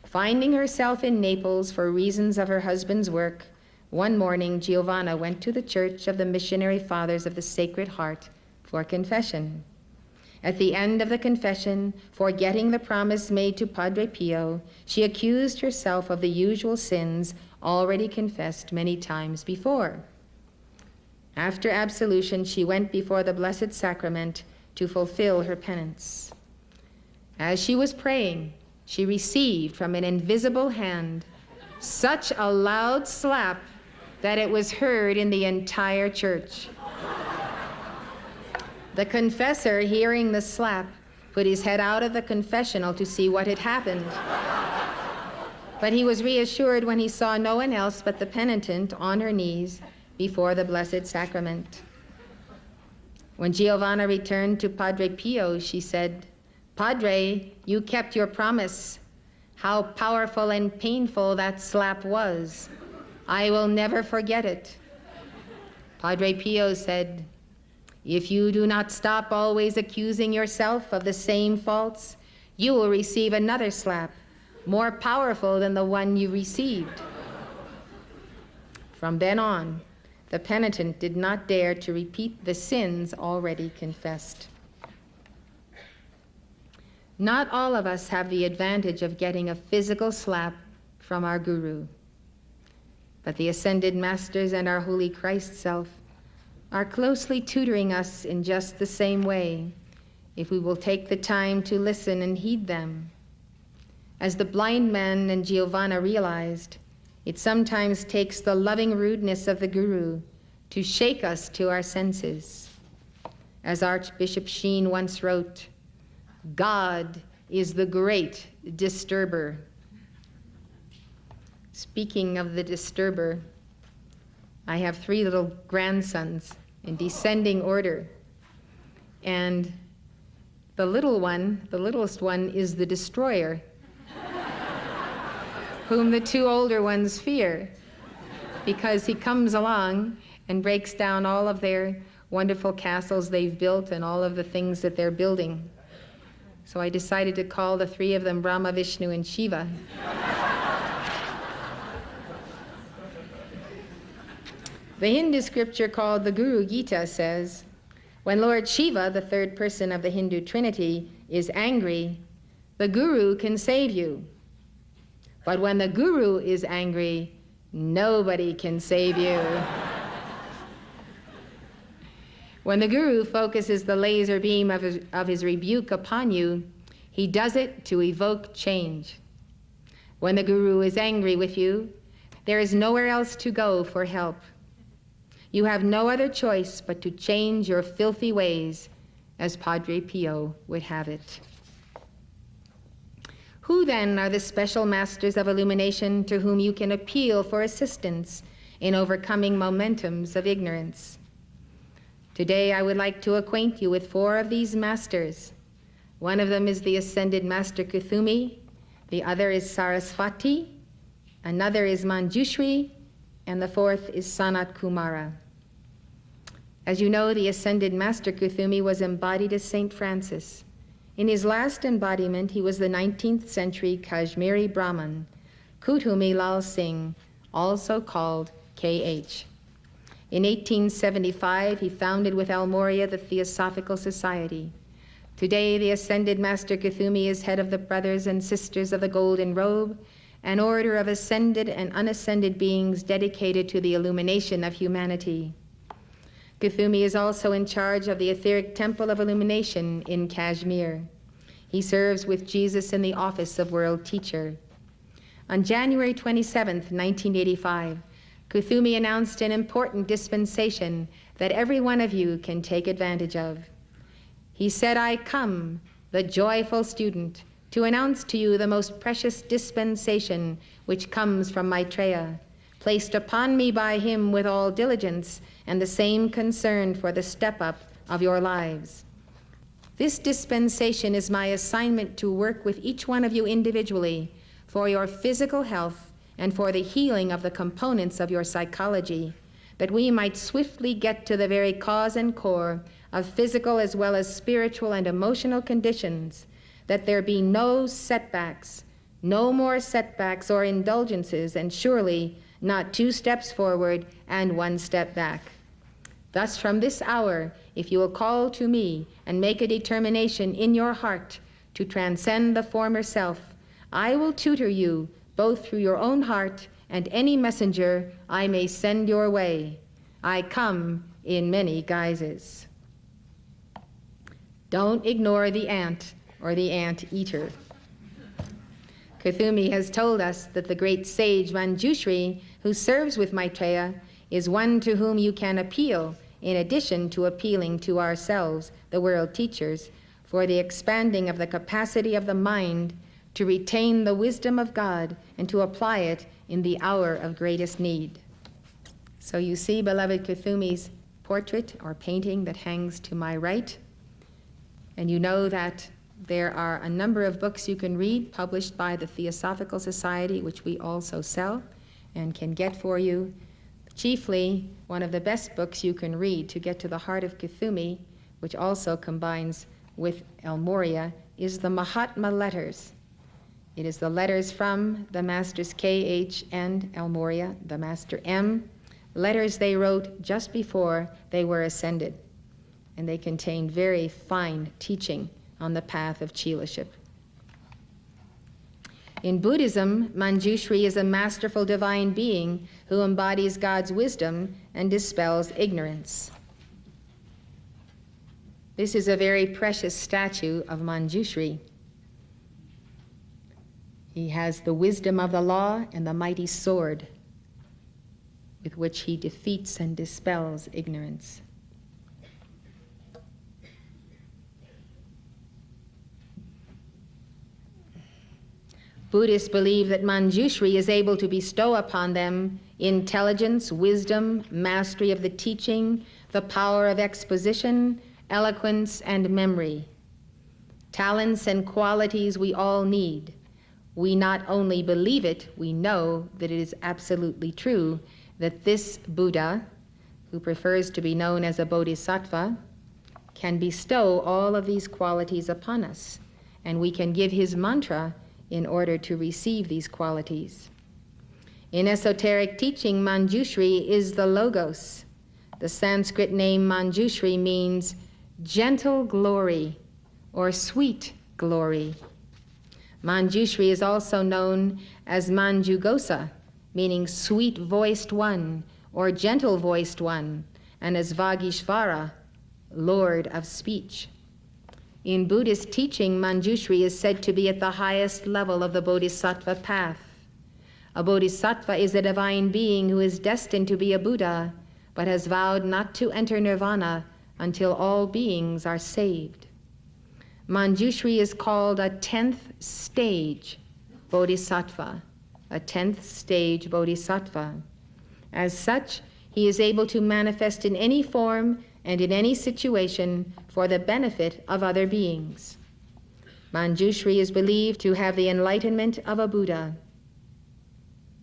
Finding herself in Naples for reasons of her husband's work, one morning Giovanna went to the Church of the Missionary Fathers of the Sacred Heart for confession. At the end of the confession, forgetting the promise made to Padre Pio, she accused herself of the usual sins already confessed many times before. After absolution, she went before the Blessed Sacrament to fulfill her penance. As she was praying, she received from an invisible hand such a loud slap that it was heard in the entire church. The confessor, hearing the slap, put his head out of the confessional to see what had happened. But he was reassured when he saw no one else but the penitent on her knees before the Blessed Sacrament. When Giovanna returned to Padre Pio, she said, "Padre, you kept your promise. How powerful and painful that slap was. I will never forget it." Padre Pio said, "If you do not stop always accusing yourself of the same faults, you will receive another slap, more powerful than the one you received." From then on, the penitent did not dare to repeat the sins already confessed. Not all of us have the advantage of getting a physical slap from our guru, but the ascended masters and our Holy Christ Self are closely tutoring us in just the same way, if we will take the time to listen and heed them. As the blind man and Giovanna realized, it sometimes takes the loving rudeness of the guru to shake us to our senses. As Archbishop Sheen once wrote, "God is the great disturber. Speaking of the disturber, I have 3 little grandsons in descending order. And the littlest one is the destroyer, whom the 2 older ones fear, because he comes along and breaks down all of their wonderful castles they've built and all of the things that they're building. So I decided to call the 3 of them Brahma, Vishnu, and Shiva. The Hindu scripture called the Guru Gita says, when Lord Shiva, the 3rd person of the Hindu Trinity, is angry, the Guru can save you. But when the Guru is angry, nobody can save you. When the Guru focuses the laser beam of his rebuke upon you, he does it to evoke change. When the Guru is angry with you, there is nowhere else to go for help. You have no other choice but to change your filthy ways, as Padre Pio would have it. Who then are the special masters of illumination to whom you can appeal for assistance in overcoming momentums of ignorance? Today I would like to acquaint you with 4 of these masters. One of them is the ascended Master Kuthumi, the other is Sarasvati, another is Manjushri, and the 4th is Sanat Kumara. As you know, the ascended Master Kuthumi was embodied as Saint Francis. In his last embodiment, he was the 19th century Kashmiri Brahmin, Kuthumi Lal Singh, also called K.H. In 1875, he founded with Almoria the Theosophical Society. Today, the ascended Master Kuthumi is head of the Brothers and Sisters of the Golden Robe, an order of ascended and unascended beings dedicated to the illumination of humanity. Kuthumi is also in charge of the Etheric Temple of Illumination in Kashmir. He serves with Jesus in the office of World Teacher. On January 27, 1985, Kuthumi announced an important dispensation that every one of you can take advantage of. He said, I come, the joyful student, to announce to you the most precious dispensation which comes from Maitreya, placed upon me by him with all diligence and the same concern for the step-up of your lives. This dispensation is my assignment to work with each one of you individually for your physical health and for the healing of the components of your psychology, that we might swiftly get to the very cause and core of physical as well as spiritual and emotional conditions, that there be no setbacks, no more setbacks or indulgences, and surely not 2 steps forward and 1 step back. Thus from this hour, if you will call to me and make a determination in your heart to transcend the former self, I will tutor you both through your own heart and any messenger I may send your way. I come in many guises. Don't ignore the ant or the ant-eater. Kuthumi has told us that the great sage Manjushri, who serves with Maitreya, is one to whom you can appeal, in addition to appealing to ourselves, the world teachers, for the expanding of the capacity of the mind to retain the wisdom of God and to apply it in the hour of greatest need. So you see, beloved Kuthumi's portrait or painting that hangs to my right, and you know that there are a number of books you can read published by the Theosophical Society, which we also sell and can get for you. Chiefly, one of the best books you can read to get to the heart of Kuthumi, which also combines with Almoria, is the Mahatma Letters. It is the letters from the Masters K.H. and Almoria, the Master M, letters they wrote just before they were ascended. And they contain very fine teaching on the path of Chilaship. In Buddhism, Manjushri is a masterful divine being who embodies God's wisdom and dispels ignorance. This is a very precious statue of Manjushri. He has the wisdom of the law and the mighty sword with which he defeats and dispels ignorance. Buddhists believe that Manjushri is able to bestow upon them intelligence, wisdom, mastery of the teaching, the power of exposition, eloquence, and memory. Talents and qualities we all need. We not only believe it, we know that it is absolutely true that this Buddha, who prefers to be known as a bodhisattva, can bestow all of these qualities upon us, and we can give his mantra in order to receive these qualities. In esoteric teaching, Manjushri is the Logos. The Sanskrit name Manjushri means gentle glory or sweet glory. Manjushri is also known as Manjugosa, meaning sweet-voiced one or gentle-voiced one, and as Vagishvara, Lord of speech. In Buddhist teaching, Manjushri is said to be at the highest level of the bodhisattva path. A bodhisattva is a divine being who is destined to be a Buddha, but has vowed not to enter nirvana until all beings are saved. Manjushri is called a 10th stage bodhisattva, a 10th stage bodhisattva. As such, he is able to manifest in any form and in any situation for the benefit of other beings. Manjushri is believed to have the enlightenment of a Buddha,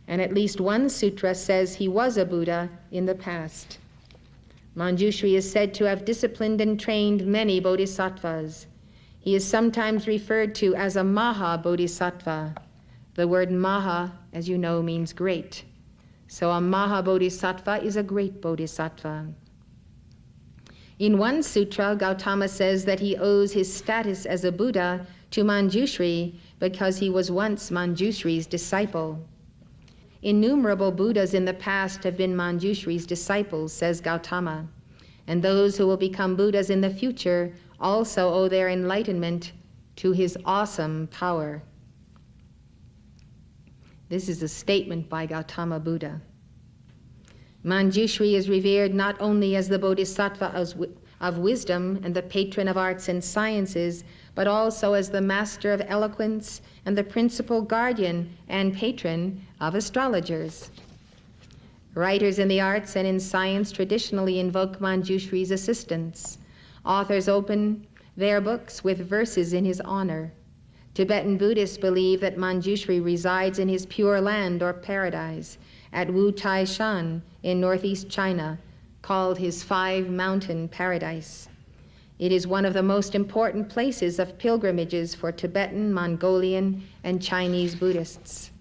and at least one sutra says he was a Buddha in the past. Manjushri is said to have disciplined and trained many bodhisattvas. He is sometimes referred to as a Maha Bodhisattva. The word Maha, as you know, means great. So a Maha Bodhisattva is a great bodhisattva. In one sutra, Gautama says that he owes his status as a Buddha to Manjushri because he was once Manjushri's disciple. Innumerable Buddhas in the past have been Manjushri's disciples, says Gautama, and those who will become Buddhas in the future also owe their enlightenment to his awesome power. This is a statement by Gautama Buddha. Manjushri is revered not only as the bodhisattva of wisdom and the patron of arts and sciences, but also as the master of eloquence and the principal guardian and patron of astrologers. Writers in the arts and in science traditionally invoke Manjushri's assistance. Authors open their books with verses in his honor. Tibetan Buddhists believe that Manjushri resides in his pure land or paradise at Wu Tai Shan in northeast China, called his 5-mountain paradise. It is one of the most important places of pilgrimages for Tibetan, Mongolian, and Chinese Buddhists.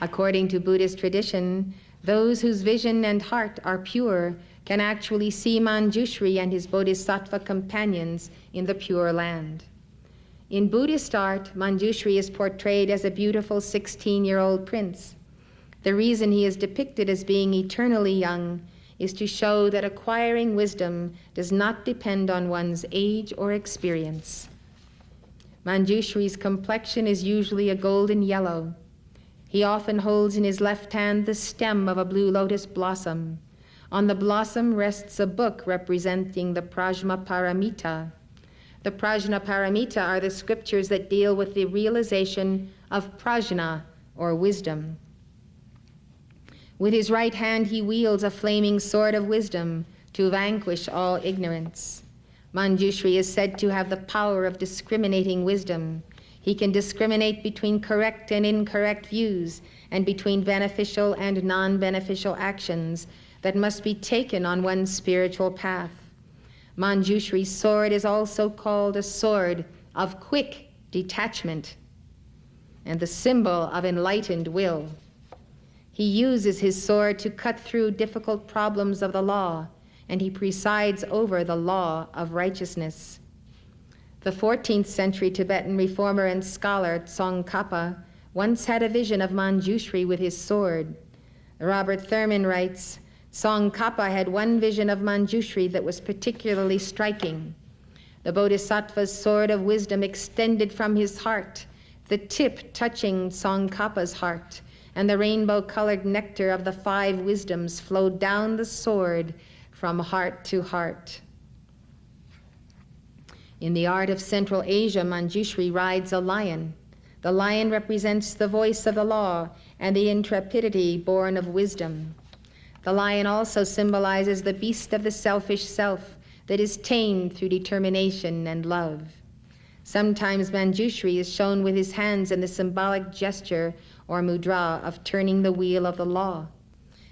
According to Buddhist tradition, those whose vision and heart are pure can actually see Manjushri and his bodhisattva companions in the Pure Land. In Buddhist art, Manjushri is portrayed as a beautiful 16-year-old prince. The reason he is depicted as being eternally young is to show that acquiring wisdom does not depend on one's age or experience. Manjushri's complexion is usually a golden yellow. He often holds in his left hand the stem of a blue lotus blossom. On the blossom rests a book representing the Prajna Paramita. The Prajna Paramita are the scriptures that deal with the realization of prajna, or wisdom. With his right hand he wields a flaming sword of wisdom to vanquish all ignorance. Manjushri is said to have the power of discriminating wisdom. He can discriminate between correct and incorrect views and between beneficial and non-beneficial actions that must be taken on one's spiritual path. Manjushri's sword is also called a sword of quick detachment and the symbol of enlightened will. He uses his sword to cut through difficult problems of the law, and he presides over the law of righteousness. The 14th century Tibetan reformer and scholar Tsongkhapa once had a vision of Manjushri with his sword. Robert Thurman writes, Tsongkhapa had one vision of Manjushri that was particularly striking. The Bodhisattva's sword of wisdom extended from his heart, the tip touching Tsongkhapa's heart, and the rainbow-colored nectar of the 5 wisdoms flowed down the sword from heart to heart. In the art of Central Asia, Manjushri rides a lion. The lion represents the voice of the law and the intrepidity born of wisdom. The lion also symbolizes the beast of the selfish self that is tamed through determination and love. Sometimes Manjushri is shown with his hands in the symbolic gesture or mudra of turning the wheel of the law.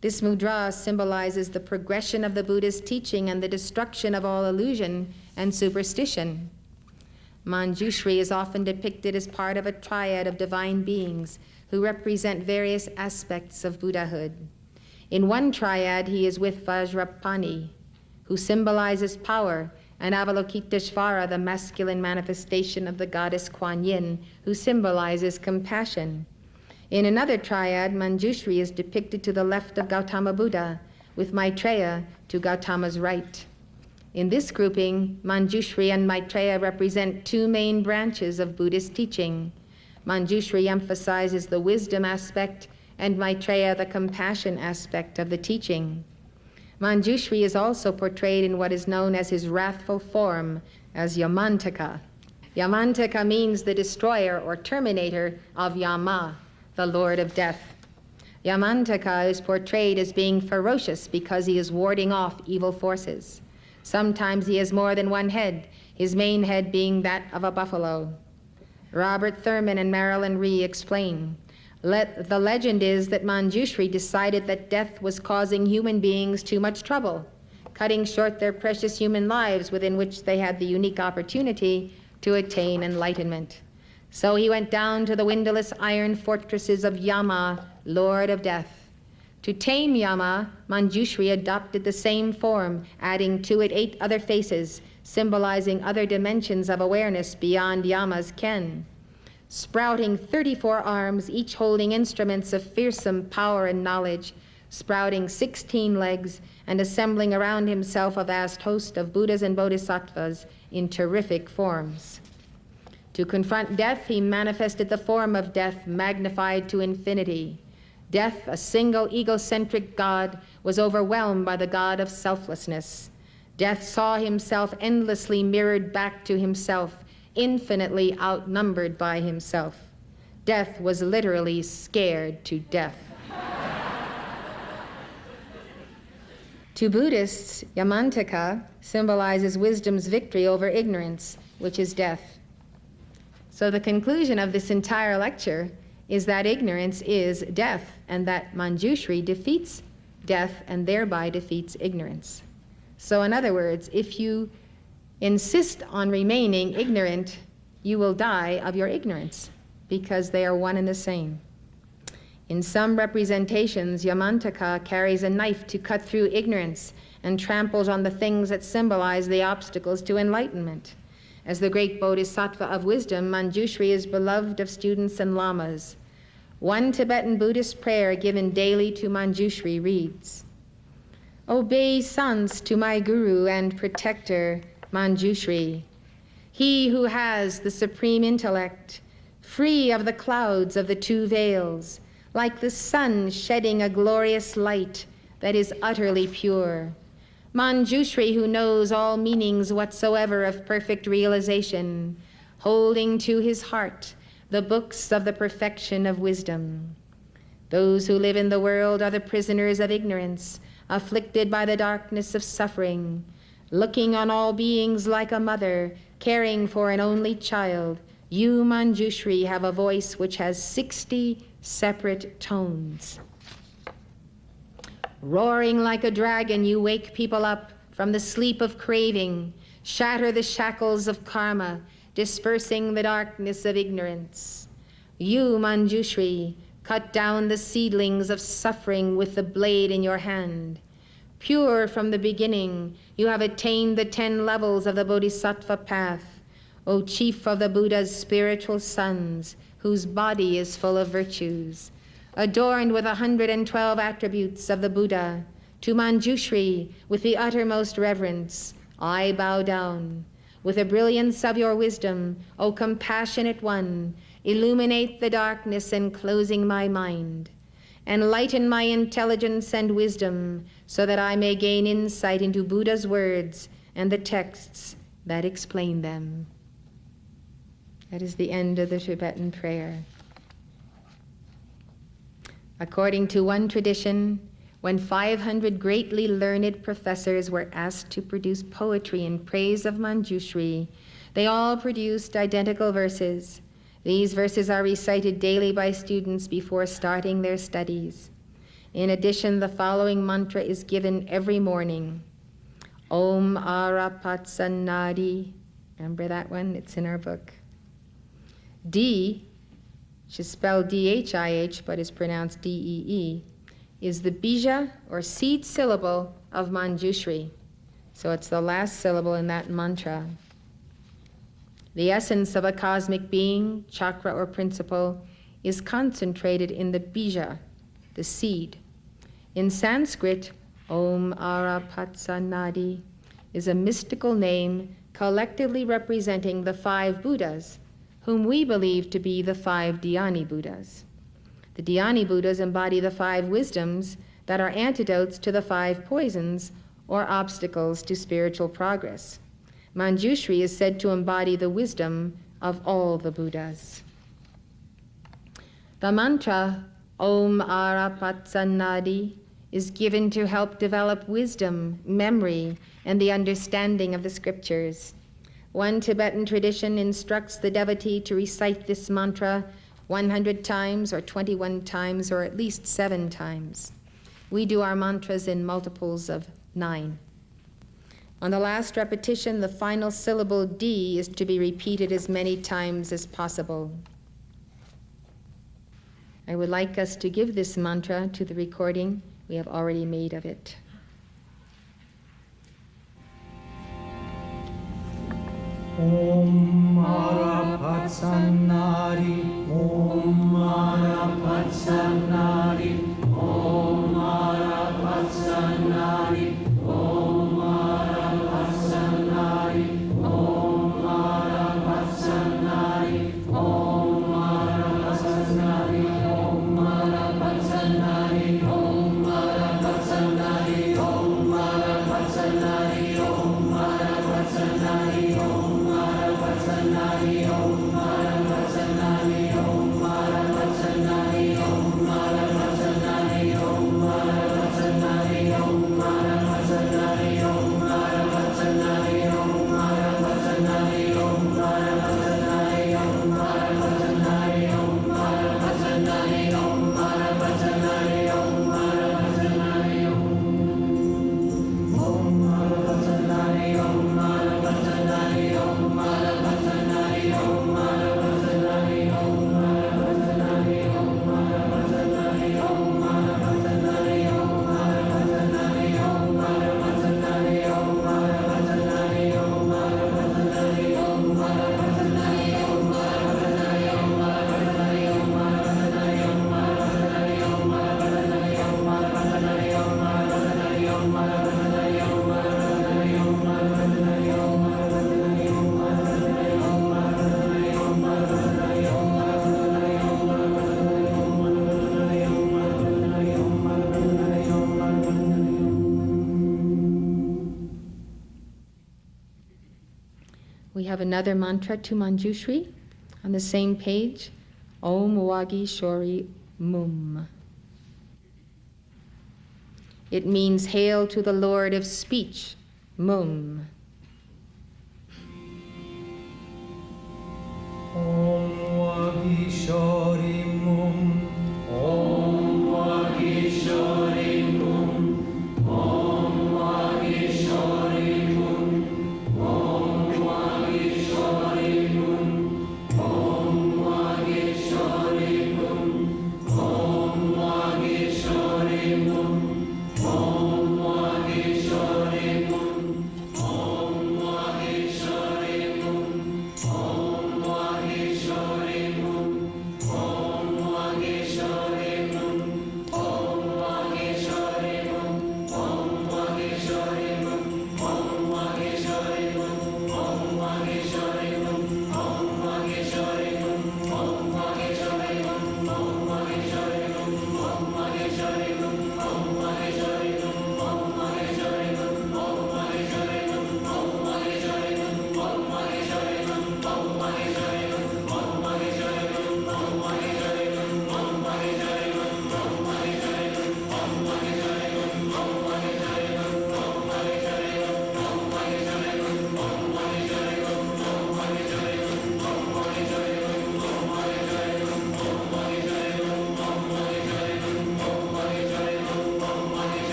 This mudra symbolizes the progression of the Buddha's teaching and the destruction of all illusion and superstition. Manjushri is often depicted as part of a triad of divine beings who represent various aspects of Buddhahood. In one triad, he is with Vajrapani, who symbolizes power, and Avalokiteshvara, the masculine manifestation of the goddess Kuan Yin, who symbolizes compassion. In another triad, Manjushri is depicted to the left of Gautama Buddha, with Maitreya to Gautama's right. In this grouping, Manjushri and Maitreya represent two main branches of Buddhist teaching. Manjushri emphasizes the wisdom aspect, and Maitreya the compassion aspect of the teaching. Manjushri is also portrayed in what is known as his wrathful form as Yamantaka. Yamantaka means the destroyer or terminator of Yama, the Lord of Death. Yamantaka is portrayed as being ferocious because he is warding off evil forces. Sometimes he has more than one head, his main head being that of a buffalo. Robert Thurman and Marilyn Rhee explain, the legend is that Manjushri decided that death was causing human beings too much trouble, cutting short their precious human lives within which they had the unique opportunity to attain enlightenment. So he went down to the windowless iron fortresses of Yama, Lord of Death. To tame Yama, Manjushri adopted the same form, adding to it 8 other faces, symbolizing other dimensions of awareness beyond Yama's ken. Sprouting 34 arms, each holding instruments of fearsome power and knowledge, sprouting 16 legs, and assembling around himself a vast host of Buddhas and Bodhisattvas in terrific forms. To confront death, he manifested the form of death magnified to infinity. Death, a single egocentric god, was overwhelmed by the god of selflessness. Death saw himself endlessly mirrored back to himself, infinitely outnumbered by himself. Death was literally scared to death. To Buddhists, Yamantaka symbolizes wisdom's victory over ignorance, which is death. So the conclusion of this entire lecture is that ignorance is death, and that Manjushri defeats death and thereby defeats ignorance. So in other words, if you insist on remaining ignorant, you will die of your ignorance, because they are one and the same. In some representations, Yamantaka carries a knife to cut through ignorance and tramples on the things that symbolize the obstacles to enlightenment. As the great bodhisattva of wisdom, Manjushri is beloved of students and lamas. One Tibetan Buddhist prayer given daily to Manjushri reads, "Obeisance to my guru and protector, Manjushri, he who has the supreme intellect, free of the clouds of the 2 veils, like the sun shedding a glorious light that is utterly pure. Manjushri who knows all meanings whatsoever of perfect realization, holding to his heart the books of the perfection of wisdom. Those who live in the world are the prisoners of ignorance, afflicted by the darkness of suffering, looking on all beings like a mother, caring for an only child. You, Manjushri, have a voice which has 60 separate tones. Roaring like a dragon, you wake people up from the sleep of craving, shatter the shackles of karma, dispersing the darkness of ignorance. You, Manjushri, cut down the seedlings of suffering with the blade in your hand. Pure from the beginning, you have attained the 10 levels of the Bodhisattva path, O chief of the Buddha's spiritual sons, whose body is full of virtues. Adorned with 112 attributes of the Buddha, to Manjushri, with the uttermost reverence, I bow down. With the brilliance of your wisdom, O compassionate one, illuminate the darkness enclosing my mind. Enlighten my intelligence and wisdom, so that I may gain insight into Buddha's words and the texts that explain them." That is the end of the Tibetan prayer. According to one tradition, when 500 greatly learned professors were asked to produce poetry in praise of Manjushri, they all produced identical verses. These verses are recited daily by students before starting their studies. In addition, the following mantra is given every morning. Om Arapatsannadi. Remember that one? It's in our book. D, which is spelled D-H-I-H, but is pronounced D-E-E, is the bija, or seed syllable, of Manjushri. So it's the last syllable in that mantra. The essence of a cosmic being, chakra or principle, is concentrated in the bija, the seed. In Sanskrit, Om Arapatsannadi is a mystical name collectively representing the 5 Buddhas, whom we believe to be the 5 Dhyani Buddhas. The Dhyani Buddhas embody the 5 wisdoms that are antidotes to the 5 poisons or obstacles to spiritual progress. Manjushri is said to embody the wisdom of all the Buddhas. The mantra Om Arapatsannadi is given to help develop wisdom, memory, and the understanding of the scriptures. One Tibetan tradition instructs the devotee to recite this mantra 100 times or 21 times or at least 7 times. We do our mantras in multiples of 9. On the last repetition, the final syllable D is to be repeated as many times as possible. I would like us to give this mantra to the recording we have already made of it. Om Arapatsannadi, Om Arapatsannadi, Om Arapatsannadi, Om Arapatsannadi, Om Arapatsannadi, Om Arapatsannadi, Om Arapatsannadi, Om Arapatsannadi, Om Arapatsannadi, Om Arapatsannadi, Om We have another mantra to Manjushri on the same page, Om Wagi Shori Mum. It means, hail to the Lord of speech, Mum. Om Wagi Shori Mum. Om Wagi Shori Mum. Om Wagi Shori Mum. Om Wagi Shori Mum. Om Wagi Shori Mum. Om Wagi Shori Mum. Om Wagi Shori Mum. Om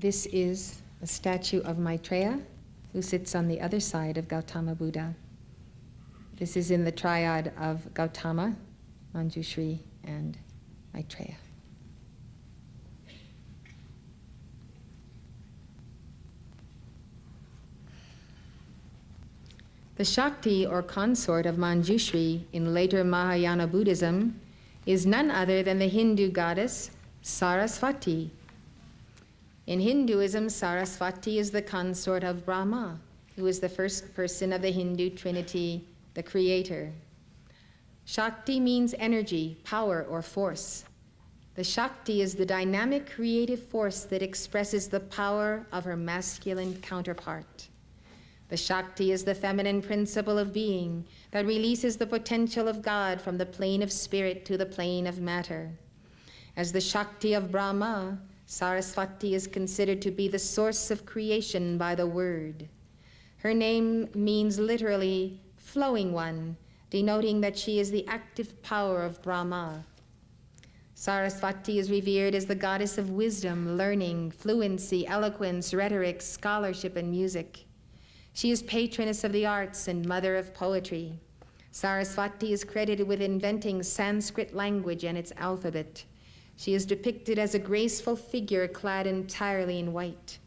This is a statue of Maitreya, who sits on the other side of Gautama Buddha. This is in the triad of Gautama, Manjushri, and Maitreya. The Shakti, or consort of Manjushri in later Mahayana Buddhism, is none other than the Hindu goddess Sarasvati. In Hinduism, Sarasvati is the consort of Brahma, who is the first person of the Hindu trinity, the creator. Shakti means energy, power, or force. The Shakti is the dynamic creative force that expresses the power of her masculine counterpart. The Shakti is the feminine principle of being that releases the potential of God from the plane of spirit to the plane of matter. As the Shakti of Brahma, Sarasvati is considered to be the source of creation by the word. Her name means literally flowing one, denoting that she is the active power of Brahma. Sarasvati is revered as the goddess of wisdom, learning, fluency, eloquence, rhetoric, scholarship, and music. She is patroness of the arts and mother of poetry. Sarasvati is credited with inventing Sanskrit language and its alphabet. She is depicted as a graceful figure clad entirely in white.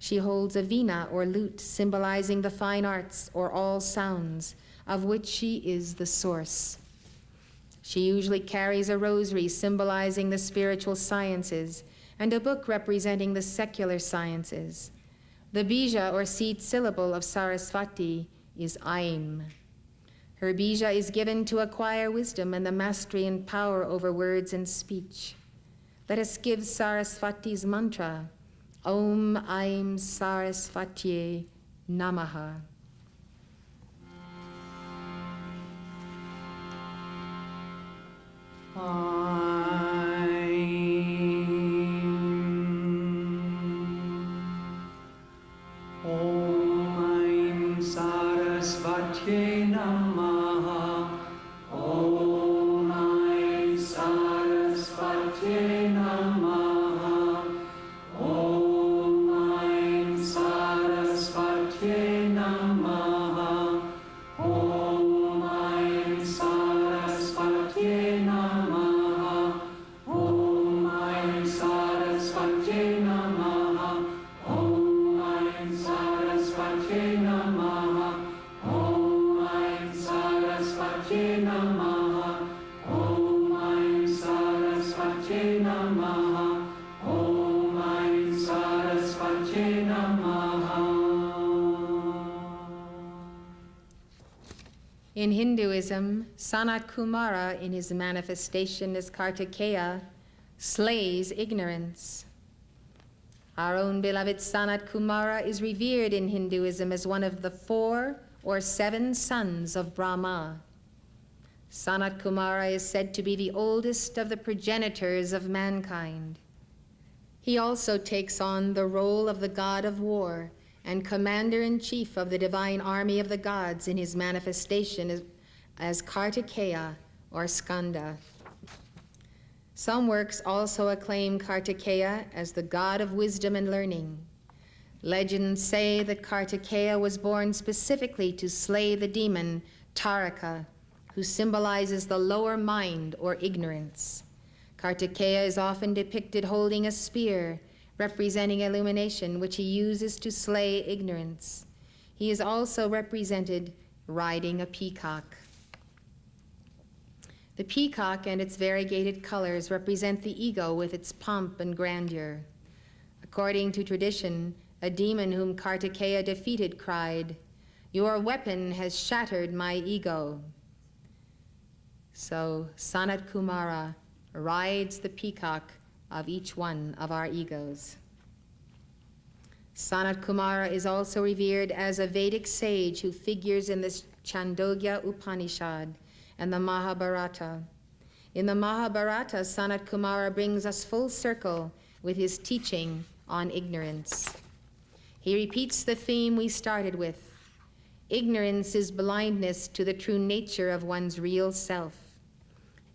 She holds a veena or lute, symbolizing the fine arts or all sounds, of which she is the source. She usually carries a rosary symbolizing the spiritual sciences and a book representing the secular sciences. The bija or seed syllable of Sarasvati is Aim. Her bija is given to acquire wisdom and the mastery and power over words and speech. Let us give Sarasvati's mantra, Om Aim Sarasvatye Namaha. Sarasvatye Namaha. Om Aim Sarasvatye Namaha. Om Aim Sarasvatye Namaha. Om Aim Sarasvatye Namaha. Om Aim Sarasvatye Namaha. Om Aim Sarasvatye Namaha. Om Aim Sarasvatye Namaha. Om Aim Sarasvatye Namaha. Om Aim Sarasvatye Namaha. In Hinduism, Sanat Kumara, in his manifestation as Kartikeya, slays ignorance. Our own beloved Sanat Kumara is revered in Hinduism as one of the 4 or 7 sons of Brahma. Sanat Kumara is said to be the oldest of the progenitors of mankind. He also takes on the role of the god of war and commander-in-chief of the divine army of the gods in his manifestation as Kartikeya or Skanda. Some works also acclaim Kartikeya as the god of wisdom and learning. Legends say that Kartikeya was born specifically to slay the demon Taraka, who symbolizes the lower mind or ignorance. Kartikeya is often depicted holding a spear, representing illumination, which he uses to slay ignorance. He is also represented riding a peacock. The peacock and its variegated colors represent the ego with its pomp and grandeur. According to tradition, a demon whom Kartikeya defeated cried, "Your weapon has shattered my ego." So Sanat Kumara rides the peacock of each one of our egos. Sanat Kumara is also revered as a Vedic sage who figures in the Chandogya Upanishad and the Mahabharata. In the Mahabharata, Sanat Kumara brings us full circle with his teaching on ignorance. He repeats the theme we started with. Ignorance is blindness to the true nature of one's real self.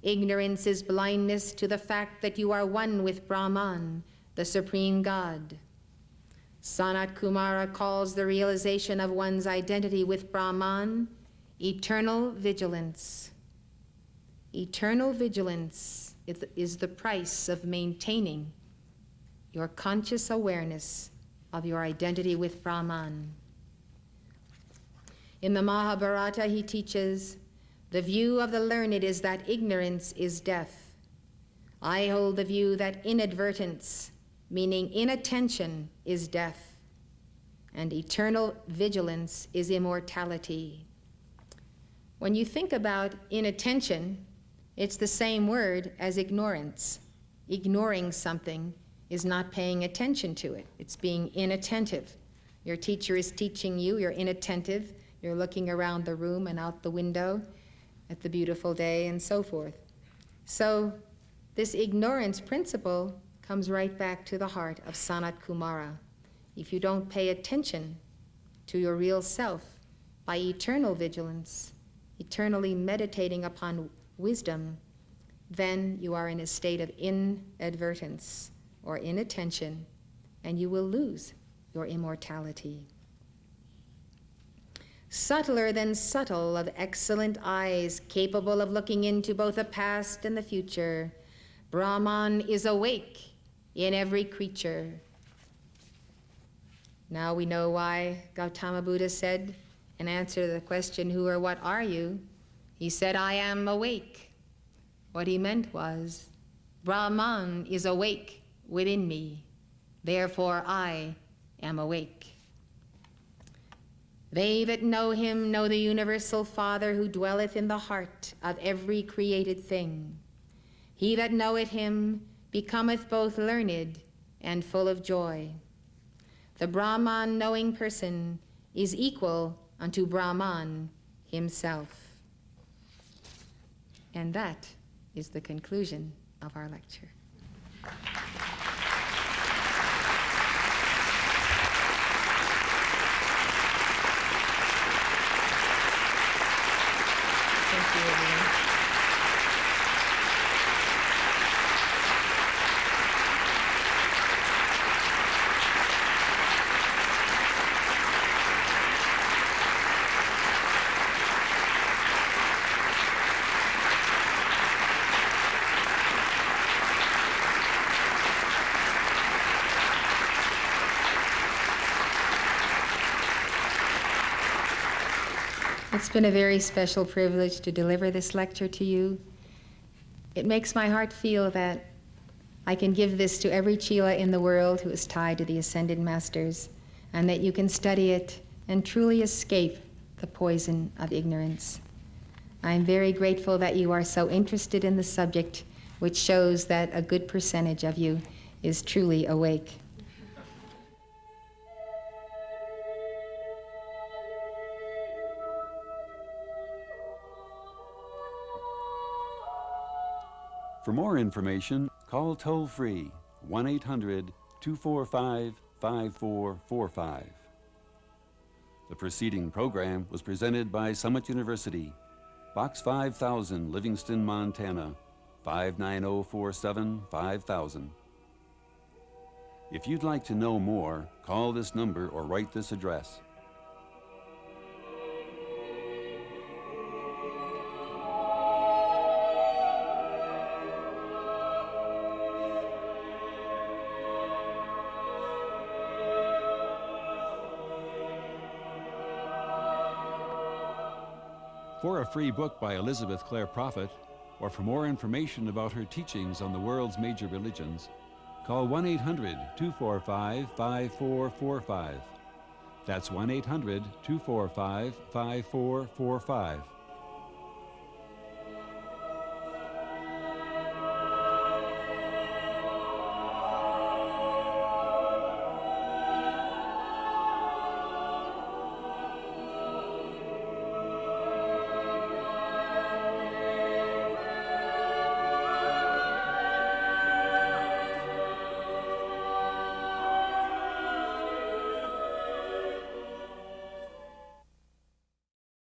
Ignorance is blindness to the fact that you are one with Brahman, the supreme God. Sanat Kumara calls the realization of one's identity with Brahman eternal vigilance. Eternal vigilance is the price of maintaining your conscious awareness of your identity with Brahman. In the Mahabharata, he teaches, the view of the learned is that ignorance is death. I hold the view that inadvertence, meaning inattention, is death, and eternal vigilance is immortality. When you think about inattention, it's the same word as ignorance. Ignoring something is not paying attention to it. It's being inattentive. Your teacher is teaching you, you're inattentive, you're looking around the room and out the window at the beautiful day and so forth. So this ignorance principle comes right back to the heart of Sanat Kumara. If you don't pay attention to your real self by eternal vigilance, eternally meditating upon wisdom, then you are in a state of inadvertence or inattention, and you will lose your immortality. Subtler than subtle, of excellent eyes, capable of looking into both the past and the future, Brahman is awake in every creature. Now we know why Gautama Buddha said, in answer to the question, who or what are you? He said, I am awake. What he meant was, Brahman is awake within me, therefore I am awake. They that know him know the universal Father who dwelleth in the heart of every created thing. He that knoweth him becometh both learned and full of joy. The Brahman knowing person is equal unto Brahman himself. And that is the conclusion of our lecture. Thank you, everyone. It's been a very special privilege to deliver this lecture to you. It makes my heart feel that I can give this to every Chela in the world who is tied to the Ascended Masters, and that you can study it and truly escape the poison of ignorance. I'm very grateful that you are so interested in the subject, which shows that a good percentage of you is truly awake. For more information, call toll-free 1-800-245-5445. The preceding program was presented by Summit University, Box 5000, Livingston, Montana, 59047 5000. If you'd like to know more, call this number or write this address. For a free book by Elizabeth Clare Prophet, or for more information about her teachings on the world's major religions, call 1-800-245-5445. That's 1-800-245-5445.